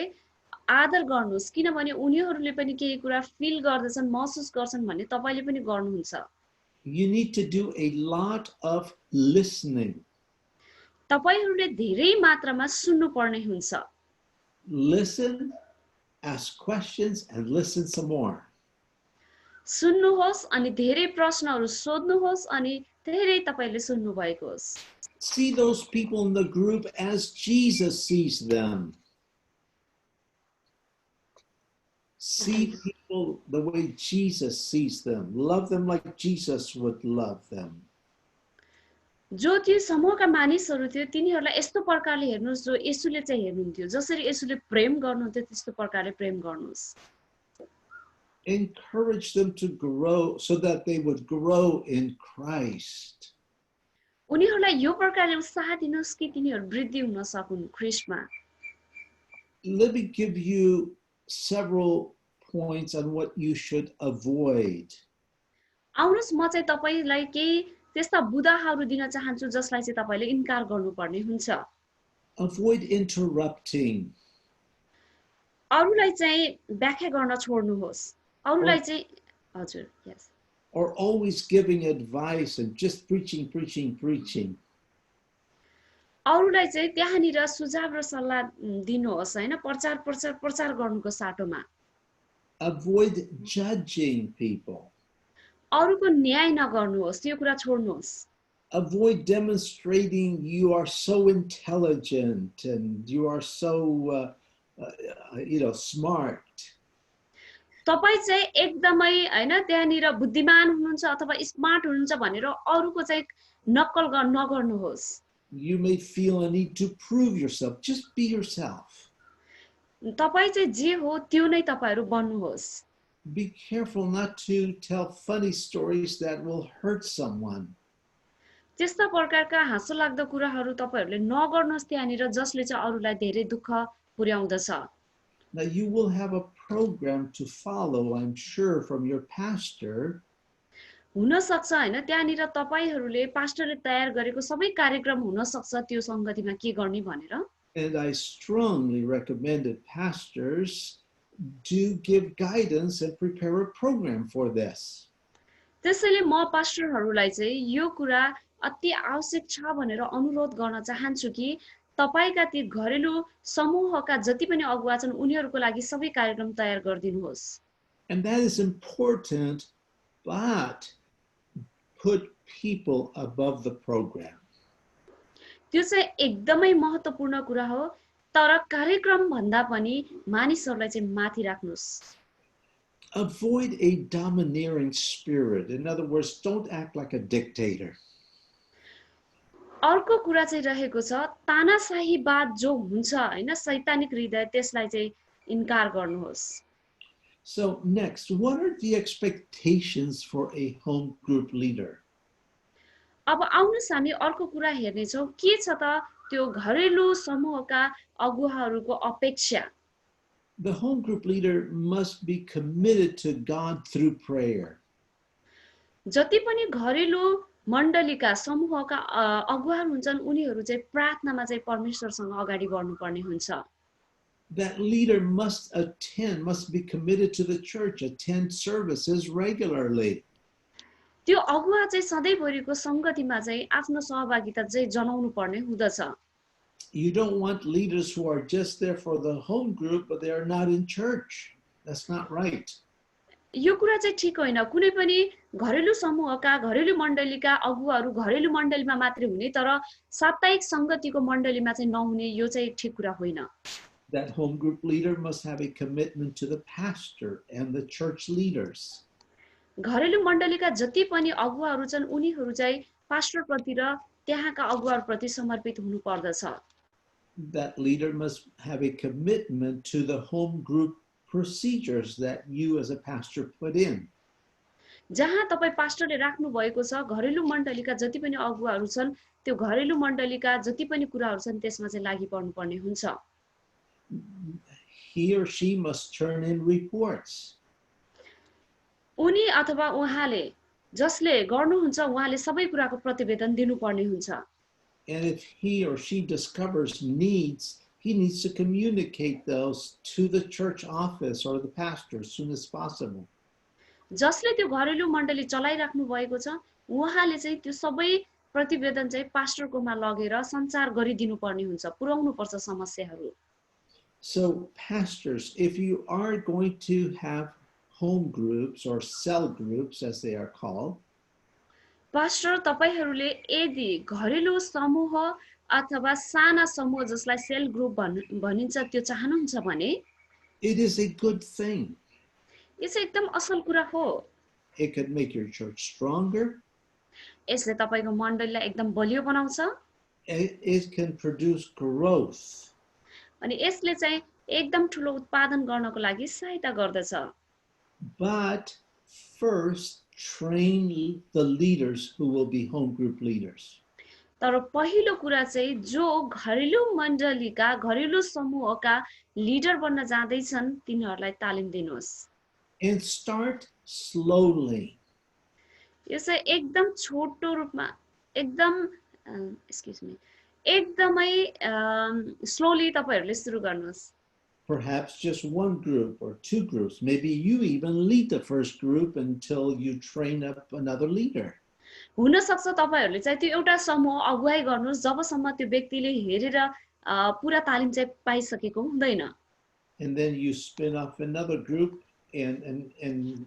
आदर गर्नुस् किनभने उनीहरुले पनि केही कुरा फिल गर्दछन् महसुस गर्छन् भन्ने तपाईले पनि गर्नुहुन्छ You need to do a lot of listening. तपाईहरुले धेरै मात्रामा सुन्नु पर्ने हुन्छ Listen, ask questions, and listen some more. सुन्नुहोस् अनि धेरै प्रश्नहरु सोध्नुहोस् अनि धेरै तपाईले सुन्नु भएको होस् See those people in the group as Jesus sees them. See people the way Jesus sees them. Love them like Jesus would love them. जो त्यो समूहका मानिसहरु थियो तिनीहरुलाई यस्तो प्रकारले हेर्नुस् जो येशूले चाहिँ हेर्नुहुन्थ्यो जसरी येशूले प्रेम गर्नुहुन्थ्यो त्यस्तो प्रकारले प्रेम गर्नुस् Encourage them to grow so that they would grow in Christ. उनीहरुलाई यो प्रकारले उत्साह दिनुस् कि तिनीहरु वृद्धि हुन सकुन् ख्रीष्टमा Let me give you several points on what you should avoid. आउनुस् म चाहिँ तपाईलाई केही त्यस्ता बुदाहरू दिन चाहन्छु जसलाई चाहिँ तपाईले इन्कार गर्नुपर्ने हुन्छ Avoid interrupting. अरूलाई चाहिँ व्याख्या गर्न छोड्नुहोस् अरूलाई चाहिँ हजुर यस Or always giving advice and just preaching. अरूलाई चाहिँ त्यहाँनिर सुझाव र सल्लाह दिनुहोस् हैन प्रचार गर्नुको साटोमा Avoid judging people. अरूको न्याय नगर्नुहोस् यो कुरा छोड्नुहोस् Avoid demonstrating you are so intelligent and you are so smart. तपाई चाहिँ एकदमै हैन त्यहाँनिर बुद्धिमान हुनुहुन्छ अथवा स्मार्ट हुनुहुन्छ भनेर अरूको चाहिँ नक्कल नगर्नुहोस् You may feel a need to prove yourself. Just be yourself. तपाई चाहिँ जे हो त्यो नै तपाईहरु बन्नुहोस् Be careful not to tell funny stories that will hurt someone. त्यस्ता प्रकारका हाँसोलाग्दो कुराहरू तपाईहरुले नगर्नुहोस् त्यहाँनिर जसले चाहिँ अरूलाई धेरै दुःख पुर्याउँदछ Now you will have a program to follow, I'm sure, from your pastor. हुन सक्छ हैन त्यहाँनिर तपाईहरुले पास्टरले तयार गरेको सबै कार्यक्रम हुन सक्छ त्यो संगतिमा के गर्ने भनेर And I strongly recommend that pastors do give guidance and prepare a program for this. त्यसैले म पास्टरहरूलाई चाहिँ यो कुरा अति आवश्यक छ भनेर अनुरोध गर्न चाहन्छु कि तपाईका ती घरेलु समूहका जति पनि अगुवा छन् उनीहरुको लागि सबै कार्यक्रम तयार गरिदिनुहोस् And that is important, but put people above the program. त्यो चाहिँ एकदमै महत्त्वपूर्ण कुरा हो तर कार्यक्रम भन्दा पनि मानिसहरूलाई चाहिँ माथि राख्नुस् Avoid a domineering spirit. In other words, don't act like a dictator. अर्को कुरा चाहिँ रहेको छ तानाशाहीवाद जो हुन्छ हैन शैतानिक हृदय त्यसलाई चाहिँ इन्कार गर्नुहोस् So next, what are the expectations for a home group leader? अब आउनुस् हामी अर्को कुरा हेर्ने छौं के छ त त्यो घरेलु समूहका अगुवाहरूको अपेक्षा The home group leader must be committed to God through prayer. जति पनि घरेलु मण्डलीका समूहका अगुवाहरू हुन्छन् उनीहरू चाहिँ प्रार्थनामा चाहिँ परमेश्वरसँग अगाडि बढ्नुपर्ने हुन्छ That leader must be committed to the church, attend services regularly. त्यो अगुवा चाहिँ सधैँभरिको संगतिमा चाहिँ आफ्नो सहभागिता चाहिँ जनाउनु पर्ने हुँदछ You don't want leaders who are just there for the home group, but they are not in church. That's not right. यो कुरा चाहिँ ठीक होइन कुनै पनि घरेलु समूहका घरेलु मण्डलीका अगुवाहरू घरेलु मण्डलीमा मात्रै हुने तर साप्ताहिक संगतिको मण्डलीमा चाहिँ नहुने यो चाहिँ ठीक कुरा होइन That home group leader must have a commitment to the pastor and the church leaders. घरेलु मण्डलीका जति पनि अगुवाहरू छन् उनीहरू चाहिँ पास्टरप्रति र त्यहाँका अगुवाहरूप्रति समर्पित हुनु पर्दछ That leader must have a commitment to the home group procedures that you as a pastor put in. जहाँ तपाई पास्टरले राख्नु भएको छ घरेलु मण्डलीका जति पनि अगुवाहरू छन् त्यो घरेलु मण्डलीका जति पनि कुराहरू छन् त्यसमा चाहिँ लागि पर्नुपर्ने हुन्छ He or she must turn in reports. उनी अथवा उहाँले जसले गर्नुहुन्छ उहाँले सबै कुराको प्रतिवेदन दिनुपर्ने हुन्छ। And if he or she discovers needs, he needs to communicate those to the church office or the pastor as soon as possible. जसले त्यो घरेलु मण्डली चलाइराख्नु भएको छ उहाँले चाहिँ त्यो सबै प्रतिवेदन चाहिँ पास्टरकोमा लगेर सञ्चार गरिदिनु पर्ने हुन्छ, पुर्याउनु पर्छ समस्याहरू। So pastors, if you are going to have home groups or cell groups as they are called, pastor तपाईहरूले यदि घरेलु समूह अथवा साना समूह जसलाई सेल ग्रुप भनिन्छ त्यो चाहनुहुन्छ भने it is a good thing. यो चाहिँ एकदम असल कुरा हो। It could make your church stronger. यसले तपाईको मण्डलीलाई एकदम बलियो बनाउँछ। It can produce growth. अनि यसले चाहिँ एकदम ठुलो उत्पादन गर्नको लागि सहायता गर्दछ। But first, train the leaders who will be home group leaders. तर पहिलो कुरा चाहिँ जो घरेलु मण्डलीका घरेलु समूहका लिडर बन्न जाँदैछन् तिनीहरूलाई तालिम दिनुहोस्। And start slowly. यो चाहिँ एकदम छोटो रूपमा एकदम एकदमै स्लोली तपाईहरूले सुरु गर्नुहोस्। Perhaps just one group or two groups. Maybe you even lead the first group until you train up another leader. हुन सक्छ तपाईहरूले चाहिँ त्यो एउटा समूह अगुवाई गर्नुहोस् जबसम्म त्यो व्यक्तिले हेरेर पुरा तालिम चाहिँ पाइसकेको हुँदैन। And then you spin off another group and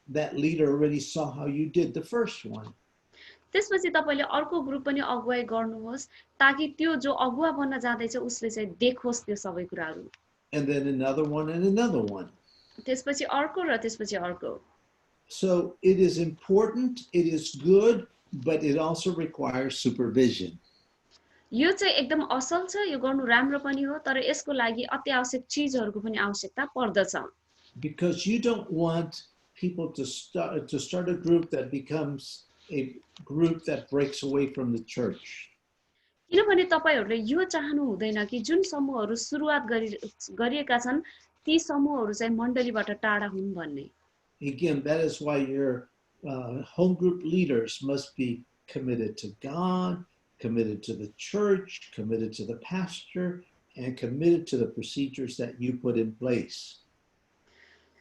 that leader already saw how you did the first one. त्यसपछि तपाईले अर्को ग्रुप पनि अगुवाई गर्नुहोस् ताकि त्यो जो अगुवा बन्न जाँदैछ उसले चाहिँ देखोस् त्यो सबै कुराहरू। And then another one and another one. त्यसपछि अर्को र त्यसपछि अर्को। So it is important, it is good, but it also requires supervision. यो चाहिँ एकदम असल छ, यो गर्नु राम्रो पनि हो, तर यसको लागि अत्यावश्यक चीजहरूको पनि आवश्यकता पर्दछ। Because you don't want people to start a group that becomes a group that breaks away from the church. किनभने तपाईहरूले यो चाहनु हुँदैन कि जुन समूहहरू सुरुवात गरिएका छन् ती समूहहरू चाहिँ मण्डलीबाट टाढा हुन् भन्ने। Again, that is why your home group leaders must be committed to God, committed to the church, committed to the pastor, and committed to the procedures that you put in place.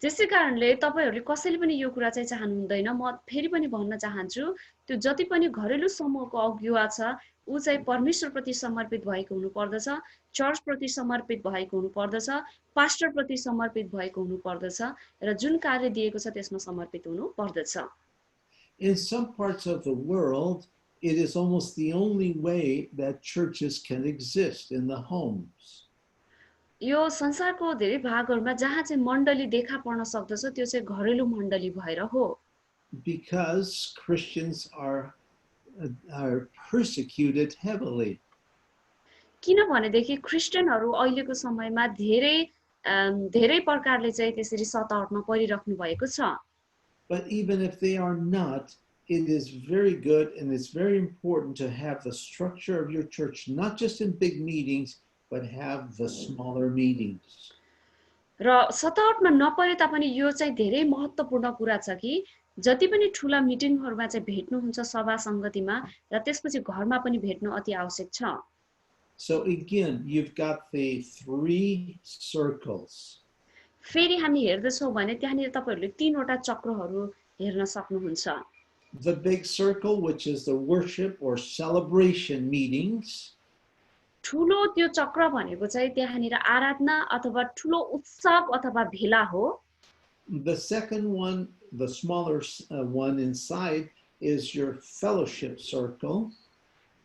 त्यसै कारणले तपाईहरूले कसैले पनि यो कुरा चाहिँ चाहनु हुँदैन। म फेरि पनि भन्न चाहन्छु त्यो जति पनि घरेलु समूहको अगुवा छ उ चाहिँ परमेश्वरप्रति समर्पित भएको हुनुपर्दछ, चर्चप्रति समर्पित भएको हुनुपर्दछ, पास्टरप्रति समर्पित भएको हुनुपर्दछ र जुन कार्य दिएको छ त्यसमा समर्पित हुनुपर्दछ। In some parts of the world, it is almost the only way that churches can exist in the homes. यो संसारको धेरै भागहरूमा जहाँ चाहिँ मण्डली देखा पर्न सक्दछ त्यो चाहिँ घरेलु मण्डली भएर हो। Because Christians are persecuted heavily. किनभनेदेखि क्रिस्चियनहरू अहिलेको समयमा धेरै प्रकारले चाहिँ त्यसरी सतावटमा परिराख्नु भएको छ। But even if they are not, it is very good and it's very important to have the structure of your church, not just in big meetings, but have the smaller meetings. र सतावटमा नपरे तापनि यो चाहिँ धेरै महत्त्वपूर्ण कुरा छ कि जति पनि ठुला मिटिङहरुमा चाहिँ भेट्नुहुन्छ सभा संगतिमा र त्यसपछि घरमा पनि भेट्नु अति आवश्यक छ। So again, you've got the three circles. फेरि हामी हेर्दैछौँ भने त्यहाँनिर तपाईहरुले तीनवटा चक्रहरू हेर्न सक्नुहुन्छ। The big circle, which is the worship or celebration meetings. ठुलो त्यो चक्र भनेको चाहिँ त्यहाँनिर आराधना अथवा ठुलो उत्सव अथवा भेला हो। The second one, the smaller one inside, is your fellowship circle.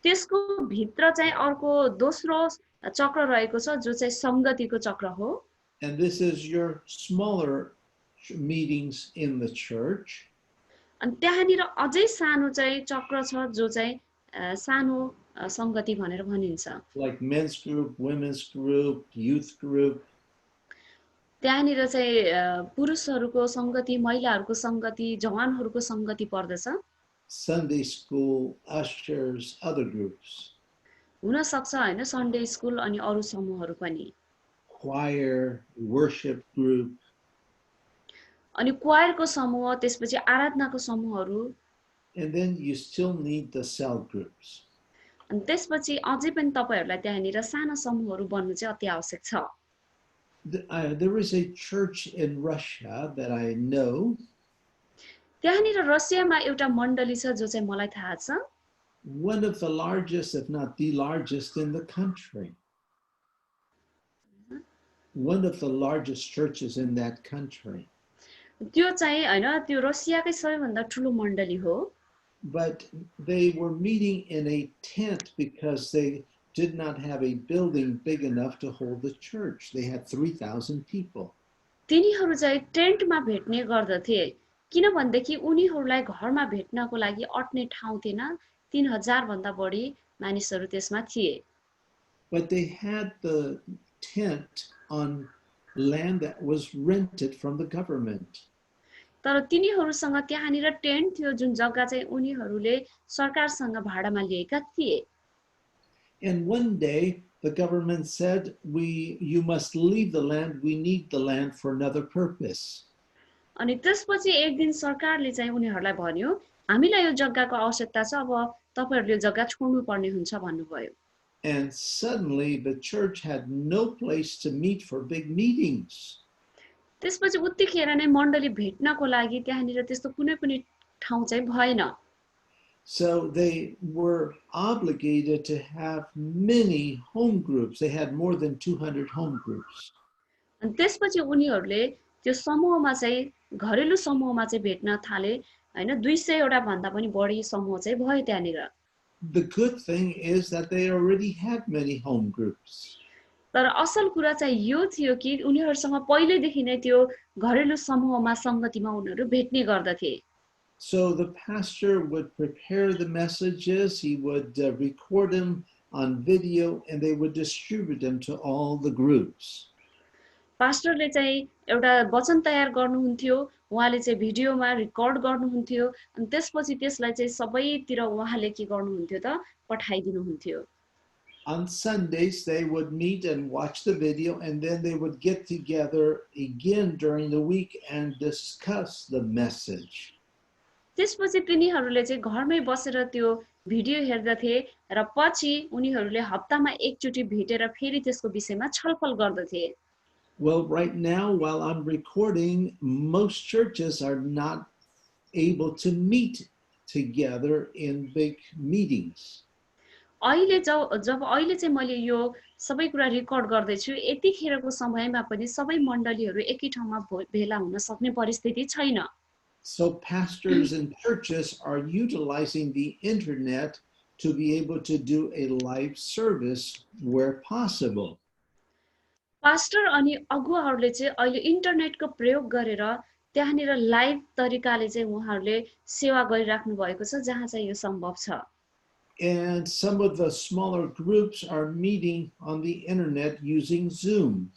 त्यसको भित्र चाहिँ अर्को दोस्रो चक्र रहेको छ जो चाहिँ संगतिको चक्र हो। And this is your smaller meetings in the church. अनि त्यहाँनिर अझै सानो चाहिँ चक्र छ जो चाहिँ सानो संगति भनेर भनिन्छ। Like men's group, women's group, youth group. त्यहाँनिर चाहिँ पुरुषहरूको संगति, महिलाहरूको संगति, जवानहरूको संगति पर्दछ। Sunday school, ushers, other groups. हुन सक्छ हैन सन्डे स्कुल अनि अरु समूहहरू पनि। Choir, worship group. अनि क्वायरको समूह, त्यसपछि आराधनाको समूहहरू। And then you still need the cell groups. अनि त्यसपछि अझै पनि तपाईहरुलाई त्यहाँनिर साना समूहहरू बन्नु चाहिँ अति आवश्यक छ। There is a church in Russia that I know. त्यहाँनिर रसियामा एउटा मण्डली छ जो चाहिँ मलाई थाहा छ। One of the largest, if not the largest in the country. One of the largest churches in that country. त्यो चाहिँ हैन त्यो रसियाकै सबैभन्दा ठुलो मण्डली हो। But they were meeting in a tent because they did not have a building big enough to hold the church. They had 3,000 people. तिनीहरू चाहिँ टेन्टमा भेट्ने गर्दथे किनभनेदेखि उनीहरूलाई घरमा भेट्नको लागि अट्ने ठाउँ थिएन। 3000 भन्दा बढी मानिसहरू त्यसमा थिए। But they had the tent on land that was rented from the government. तर तिनीहरूसँग त्यहाँनिर टेन्ट थियो जुन जग्गा चाहिँ उनीहरूले सरकारसँग भाडामा लिएका थिए। And one day the government said, you must leave the land. We need the land for another purpose. अनि त्यसपछि एक दिन सरकारले चाहिँ उनीहरूलाई भन्यो हामीलाई यो जग्गाको आवश्यकता छ अब तपाईहरुले यो जग्गा छोड्नु पर्ने हुन्छ भन्नुभयो। And suddenly the church had no place to meet for big meetings. त्यसपछि उत्तिखेर नै मण्डली भेट्नको लागि त्यहाँनिर त्यस्तो कुनै पनि ठाउँ चाहिँ भएन। So they were obligated to have many home groups. They had more than 200 home groups. अनि त्यसपछि उनीहरूले त्यो समूहमा चाहिँ घरेलु समूहमा चाहिँ भेट्न थाले हैन 200 वटा भन्दा पनि बढी समूह चाहिँ भयो त्यहाँनिर। The good thing is that they already had many home groups. तर असल कुरा चाहिँ यो थियो कि उनीहरुसँग पहिलेदेखि नै त्यो घरेलु समूहमा संगतिमा उनीहरु भेट्ने गर्दथे। So the pastor would prepare the messages, he would record them on video, and they would distribute them to all the groups. पास्टरले चाहिँ एउटा वचन तयार गर्नुहुन्थ्यो, उहाँले चाहिँ भिडियोमा रेकर्ड गर्नुहुन्थ्यो अनि त्यसपछि त्यसलाई चाहिँ सबैतिर उहाँले के गर्नुहुन्थ्यो त पठाइदिनुहुन्थ्यो। On Sundays they would meet and watch the video, and then they would get together again during the week and discuss the message. त्यसपछि तिनीहरूले चाहिँ घरमै बसेर त्यो भिडियो हेर्दथे र पछि उनीहरूले हप्तामा एकचोटी भेटेर फेरि त्यसको विषयमा छलफल गर्दथे। Well, right now, while I'm recording, most churches are not able to meet together in big meetings. अहिले जब अहिले चाहिँ मैले यो सबै कुरा रेकर्ड गर्दै छु यतिखेरको समयमा पनि सबै मण्डलीहरू एकै ठाउँमा भेला हुन सक्ने परिस्थिति छैन। So pastors and churches are utilizing the internet to be able to do a live service where possible. Pastor अनि अगुवाहरूले चाहिँ अहिले इन्टरनेटको प्रयोग गरेर त्यहाँनिर लाइभ तरिकाले चाहिँ उहाँहरूले सेवा गरिराख्नु भएको छ जहाँ चाहिँ यो सम्भव छ। And some of the smaller groups are meeting on the internet using Zoom.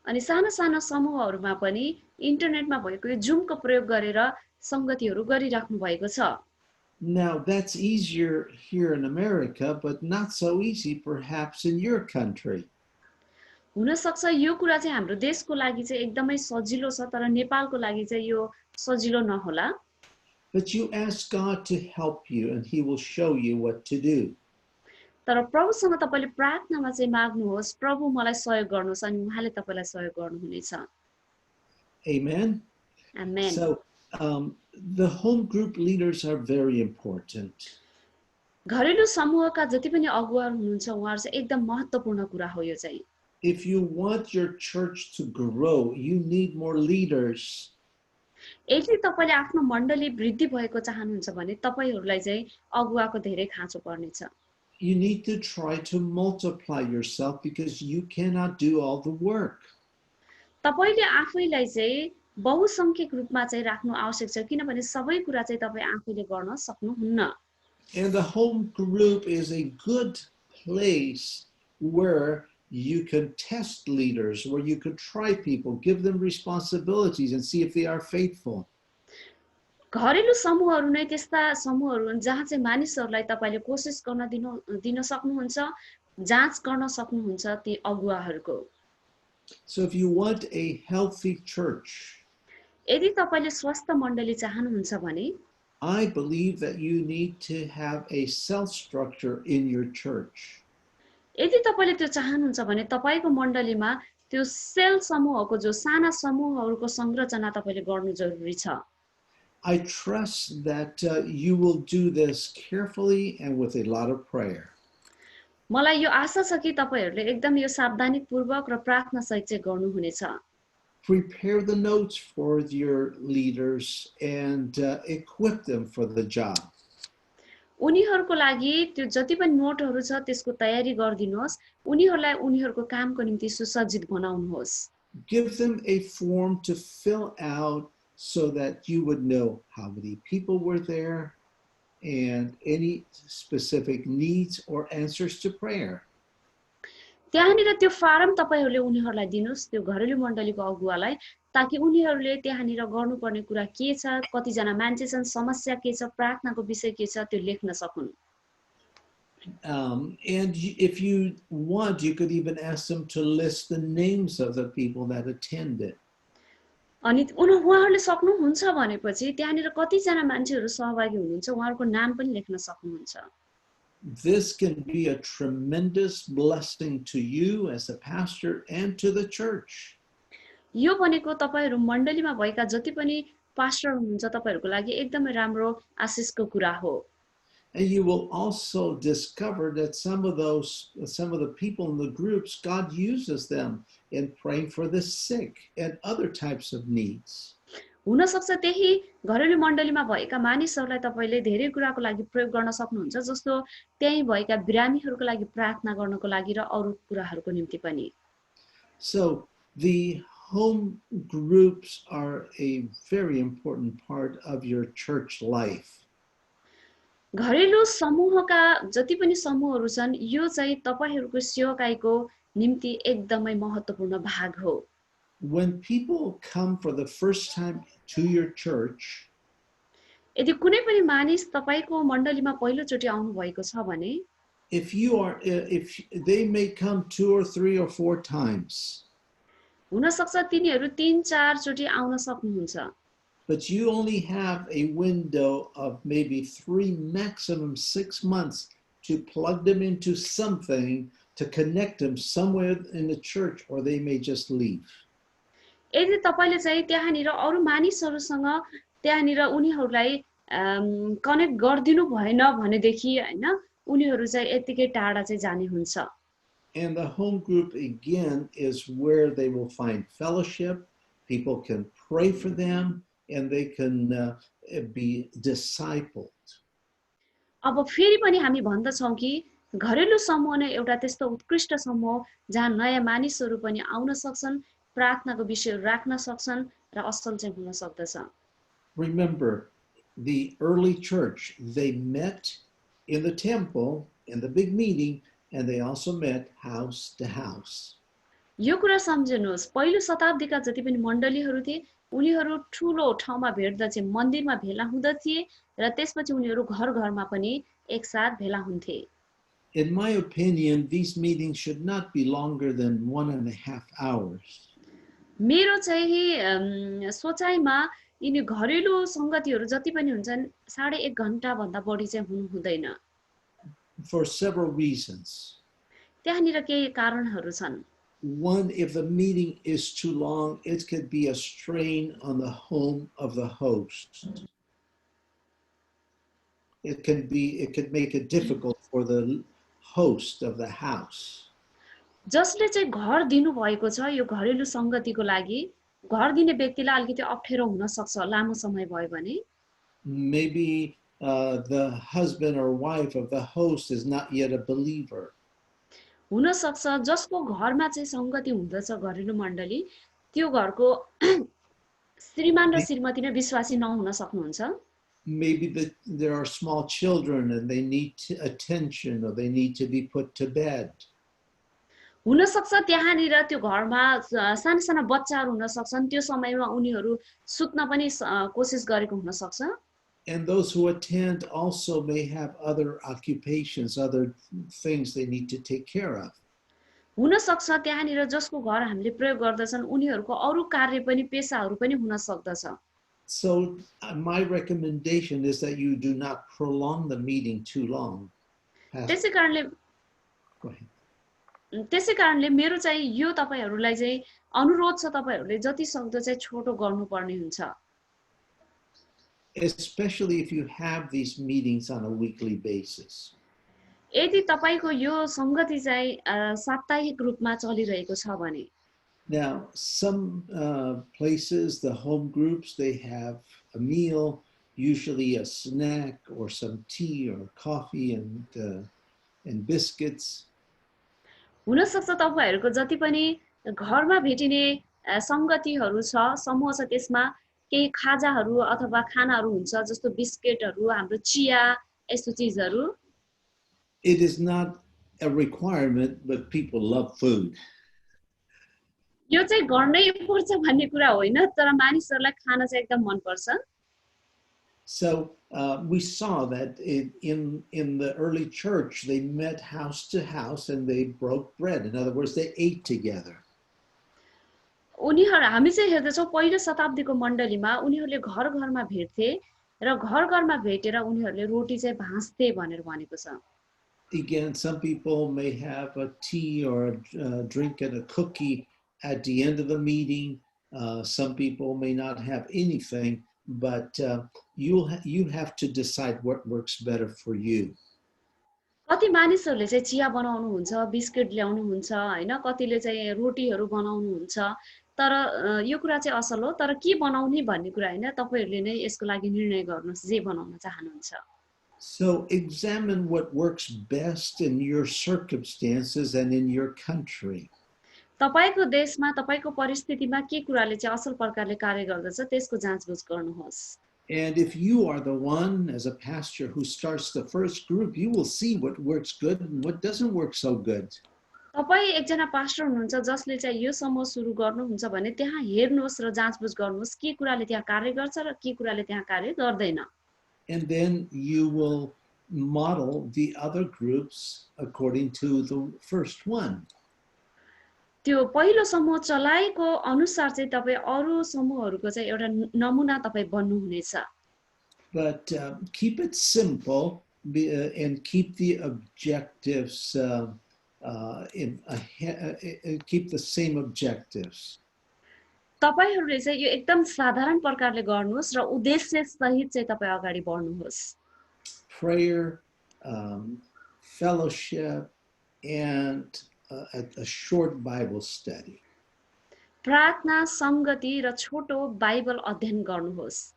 अनि साना साना समूहहरूमा पनि इन्टरनेटमा भएको यो जुमको प्रयोग गरेर संगतिहरू गरिराख्नु भएको छ। Now that's easier here in America, but not so easy perhaps in your country. हुन सक्छ यो कुरा चाहिँ हाम्रो देशको लागि चाहिँ एकदमै सजिलो छ तर नेपालको लागि चाहिँ यो सजिलो नहोला। But you ask God to help you and he will show you what to do. तर प्रभुसँग तपाईले प्रार्थनामा चाहिँ माग्नुहोस् प्रभु मलाई सहयोग गर्नुहोस् अनि उहाँले तपाईलाई सहयोग गर्नुहुनेछ। Amen. Amen. So the home group leaders are very important. घरेलु समूहका जति पनि अगुवाहरू हुनुहुन्छ उहाँहरू चाहिँ एकदम महत्त्वपूर्ण कुरा हो यो चाहिँ। If you want your church to grow, you need more leaders. यदि तपाईले आफ्नो मण्डली वृद्धि भएको चाहनुहुन्छ भने तपाईहरुलाई चाहिँ अगुवाको धेरै खाँचो पर्नेछ। You need to try to multiply yourself because you cannot do all the work. तपाईले आफैलाई चाहिँ बहुसंख्यक रूपमा चाहिँ राख्नु आवश्यक छ किनभने सबै कुरा चाहिँ तपाई आफैले गर्न सक्नुहुन्न। And the home group is a good place where you can test leaders, where you could try people, give them responsibilities and see if they are faithful. घरेलु समूहहरू नै त्यस्ता समूहहरू हुन् जहाँ चाहिँ मानिसहरूलाई तपाईले कोसिस गर्न दिन सक्नुहुन्छ, जाँच गर्न सक्नुहुन्छ ती अगुवाहरूको। So if you want a healthy church, यदि तपाईले स्वस्थ मण्डली चाहनुहुन्छ भने I believe that you need to have a cell structure in your church. यदि तपाईले त्यो चाहनुहुन्छ भने तपाईको मण्डलीमा त्यो सेल समूहको जो साना समूहहरूको संरचना तपाईले गर्नु जरुरी छ। I trust that you will do this carefully and with a lot of prayer. मलाई यो आशा छ कि तपाईहरुले एकदम यो सावधानीपूर्वक र प्रार्थना सहित चाहिँ गर्नुहुनेछ। Prepare the notes for your leaders and equip them for the job. उनीहरुको लागि त्यो जति पनि नोटहरु छ त्यसको तयारी गर्दिनुहोस्, उनीहरुलाई उनीहरुको कामको निम्ति सुसज्जित बनाउनुहोस्। Give them a form to fill out so that you would know how many people were there and any specific needs or answers to prayer. त्यहाँनिर त्यो फारम तपाईहरुले उनीहरुलाई दिनुस्, त्यो घरेलु मण्डलीको अगुवालाई, ताकि उनीहरुले त्यहाँनिर गर्नुपर्ने कुरा के छ, कति जना मान्छे छन्, समस्या के छ, प्रार्थनाको विषय के छ त्यो लेख्न सकुन्। And if you want, you could even ask them to list the names of the people that attended. अनि उहाँहरुले सक्नुहुन्छ भनेपछि त्यहाँनिर कति जना मान्छेहरु सहभागी हुनुहुन्छ उहाँहरुको नाम पनि लेख्न सक्नुहुन्छ। This can be a tremendous blessing to you as a pastor and to the church. यो भनेको तपाईहरु मण्डलीमा भएका जति पनि पास्टर हुनुहुन्छ तपाईहरुको लागि एकदमै राम्रो आशिषको कुरा हो। And you will also discover that some of the people in the groups, God uses them in praying for the sick and other types of needs. हुन सक्छ त्यही घरेलु मण्डलीमा भएका मानिसहरुलाई तपाईले धेरै कुराको लागि प्रयोग गर्न सक्नुहुन्छ, जस्तो त्यही भएका बिरामीहरुको लागि प्रार्थना गर्नको लागि र अरु कुराहरुको निम्ति पनि। So the home groups are a very important part of your church life. घरेलु समूहका जति पनि समूहहरु छन् यो चाहिँ तपाईहरुको सेवकाईको निम्ति एकदमै महत्त्वपूर्ण भाग हो। When people come for the first time to your church, यदि कुनै पनि मानिस तपाईको मण्डलीमा पहिलो चोटी आउनु भएको छ भने, if they may come 2 or 3 or 4 times, हुन सक्छ तिनीहरु 3-4 चोटी आउन सक्नुहुन्छ, but you only have a window of maybe 3, maximum 6 months to plug them into something, to connect them somewhere in the church, or they may just leave. यदि तपाईले चाहिँ त्यहाँनिर अरु मानिसहरुसँग त्यहाँनिर उनीहरुलाई कनेक्ट गर्दिनु भएन भनेदेखि हैन उनीहरु चाहिँ यतिकै टाढा चाहिँ जाने हुन्छ। And the home group again is where they will find fellowship, people can pray for them, and they can be discipled. अब फेरि पनि हामी भन्दछौं कि घरेलु समूह नै एउटा त्यस्तो उत्कृष्ट समूह जहाँ नयाँ मानिसहरु पनि आउन सक्छन्, प्रार्थनाको विषय राख्न सक्छन् र असल चाहिँ हुन सक्दछ। Remember, the early church, they met in the temple, in the big meeting, and they also met house to house. यो कुरा सम्झिनुहोस्, पहिलो शताब्दीका जति पनि मण्डलीहरु थिए उनीहरु ठूलो ठाउँमा भेट्दा चाहिँ मन्दिरमा भेला हुँदथे र त्यसपछि उनीहरु घर-घरमा पनि एकसाथ भेला हुन्थे। In my opinion, these meetings should not be longer than 1.5 hours. मेरो चाहिँ सोचाइमा यिनी घरेलु संगतिहरु जति पनि हुन्छन् 1.5 घण्टा भन्दा बढी चाहिँ हुनु हुँदैन। For several reasons. त्यहाँनिर केही कारणहरु छन्। One, if the meeting is too long, it could be a strain on the home of the host. It could make it difficult for the host of the house. जसले चाहिँ घर दिनु भएको छ यो घरेलु संगतिको लागि घर दिने व्यक्तिलाई अलिकति अप्ठ्यारो हुन सक्छ लामो समय भयो भने। Maybe the husband or wife of the host is not yet a believer. हुन सक्छ जसको घरमा चाहिँ संगति हुँदछ घरेलु मण्डली त्यो घरको श्रीमान र श्रीमती नै विश्वासी नहुन सक्नुहुन्छ। Maybe there are small children and they need attention or they need to be put to bed. हुन सक्छ त्यहाँनिर त्यो घरमा साना साना बच्चाहरु हुन सक्छन्, त्यो समयमा उनीहरु सुत्न पनि कोसिस गरेको हुन सक्छ। And those who attend also may have other occupations, other things they need to take care of. हुन सक्छ त्यहाँनिर जसको घर हामीले प्रयोग गर्दछन् उनीहरुको अरु कार्य पनि पेशाहरु पनि हुन सक्दछ। So my recommendation is that you do not prolong the meeting too long. त्यसै कारणले Go ahead. त्यसै कारणले मेरो चाहिँ यो तपाईहरुलाई चाहिँ अनुरोध छ तपाईहरुले जति सक्दो चाहिँ छोटो गर्नुपर्ने हुन्छ Especially if you have these meetings on a weekly basis. यदि तपाईको यो संगति चाहिँ साप्ताहिक रूपमा चलिरहेको छ भने Now, some places, the home groups, they have a meal, usually a snack or some tea or coffee and biscuits. हुन सक्छ तपाईहरुको जति पनि घरमा भेटिने संगतिहरु छ समूह छ त्यसमा केही खाजाहरु अथवा खानाहरु हुन्छ जस्तो बिस्किटहरु हाम्रो चिया यस्तो चीजहरु It is not a requirement, but people love food. यो चाहिँ गर्नै पर्छ भन्ने कुरा होइन तर मानिसहरुलाई खाना चाहिँ एकदम मन पर्छ So we saw that in the early church, they met house to house and they broke bread. In other words, they ate together. उनीहरु हामी चाहिँ हेर्दैछौँ पहिलो शताब्दीको मण्डलीमा उनीहरुले घर घरमा भेट्थे र घर घरमा भेटेर उनीहरुले रोटी चाहिँ भाँच्थे भनेर भनेको छ Again, some people may have a tea or a drink and a cookie at the end of the meeting. Some people may not have anything, but you have to decide what works better for you. कति मानिसहरुले चाहिँ चिया बनाउनु हुन्छ biscuit ल्याउनु हुन्छ हैन कतिले चाहिँ रोटीहरु बनाउनु हुन्छ तर यो कुरा चाहिँ असल हो तर के बनाउने भन्ने कुरा हैन तपाईहरुले नै यसको लागि निर्णय गर्नुस् जे बनाउन चाहनुहुन्छ So examine what works best in your circumstances and in your country. तपाईको देशमा तपाईको परिस्थितिमा के कुराले चाहिँ असल प्रकारले कार्य गर्दछ त्यसको जाँचबुझ गर्नुहोस् And if you are the one as a pastor who starts the first group, you will see what works good and what doesn't work so good. तपाई एकजना पास्टर हुनुहुन्छ जसले चाहिँ यो समूह सुरु गर्नुहुन्छ भने त्यहाँ हेर्नुहोस् र जाँचबुझ गर्नुहोस् के कुराले त्यहाँ कार्य गर्छ र के कुराले त्यहाँ कार्य गर्दैन And then you will model the other groups according to the first one. त्यो पहिलो समूह चलाएको अनुसार चाहिँ तपाई अरु समूहहरुको चाहिँ एउटा नमुना तपाई बन्नु हुनेछ But keep it simple and keep the objectives keep the same objectives. तपाईहरुले चाहिँ यो एकदम साधारण प्रकारले गर्नुहोस् र उद्देश्य सहित चाहिँ तपाई अगाडि बढ्नुहोस् Prayer, fellowship, and a short Bible study. प्रार्थना संगति र छोटो बाइबल अध्ययन गर्नुहोस्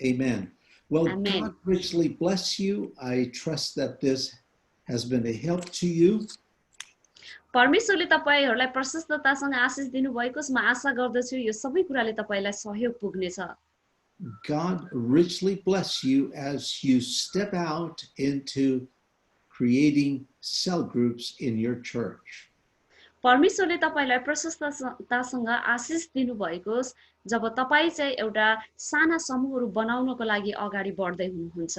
Amen. Well, Amen. God richly bless you. I trust that this has been a help to you. परमेश्वरले तपाईहरुलाई प्रशस्ततासँग आशीष दिनुभएको छ म आशा गर्दछु यो सबै कुराले तपाईलाई सहयोग पुग्नेछ God richly bless you as you step out into creating cell groups in your church. परमेश्वरले तपाईलाई प्रशस्ततासँग आशीष दिनुभएको जब तपाई चाहिँ एउटा साना समूहहरु बनाउनको लागि अगाडि बढ्दै हुनुहुन्छ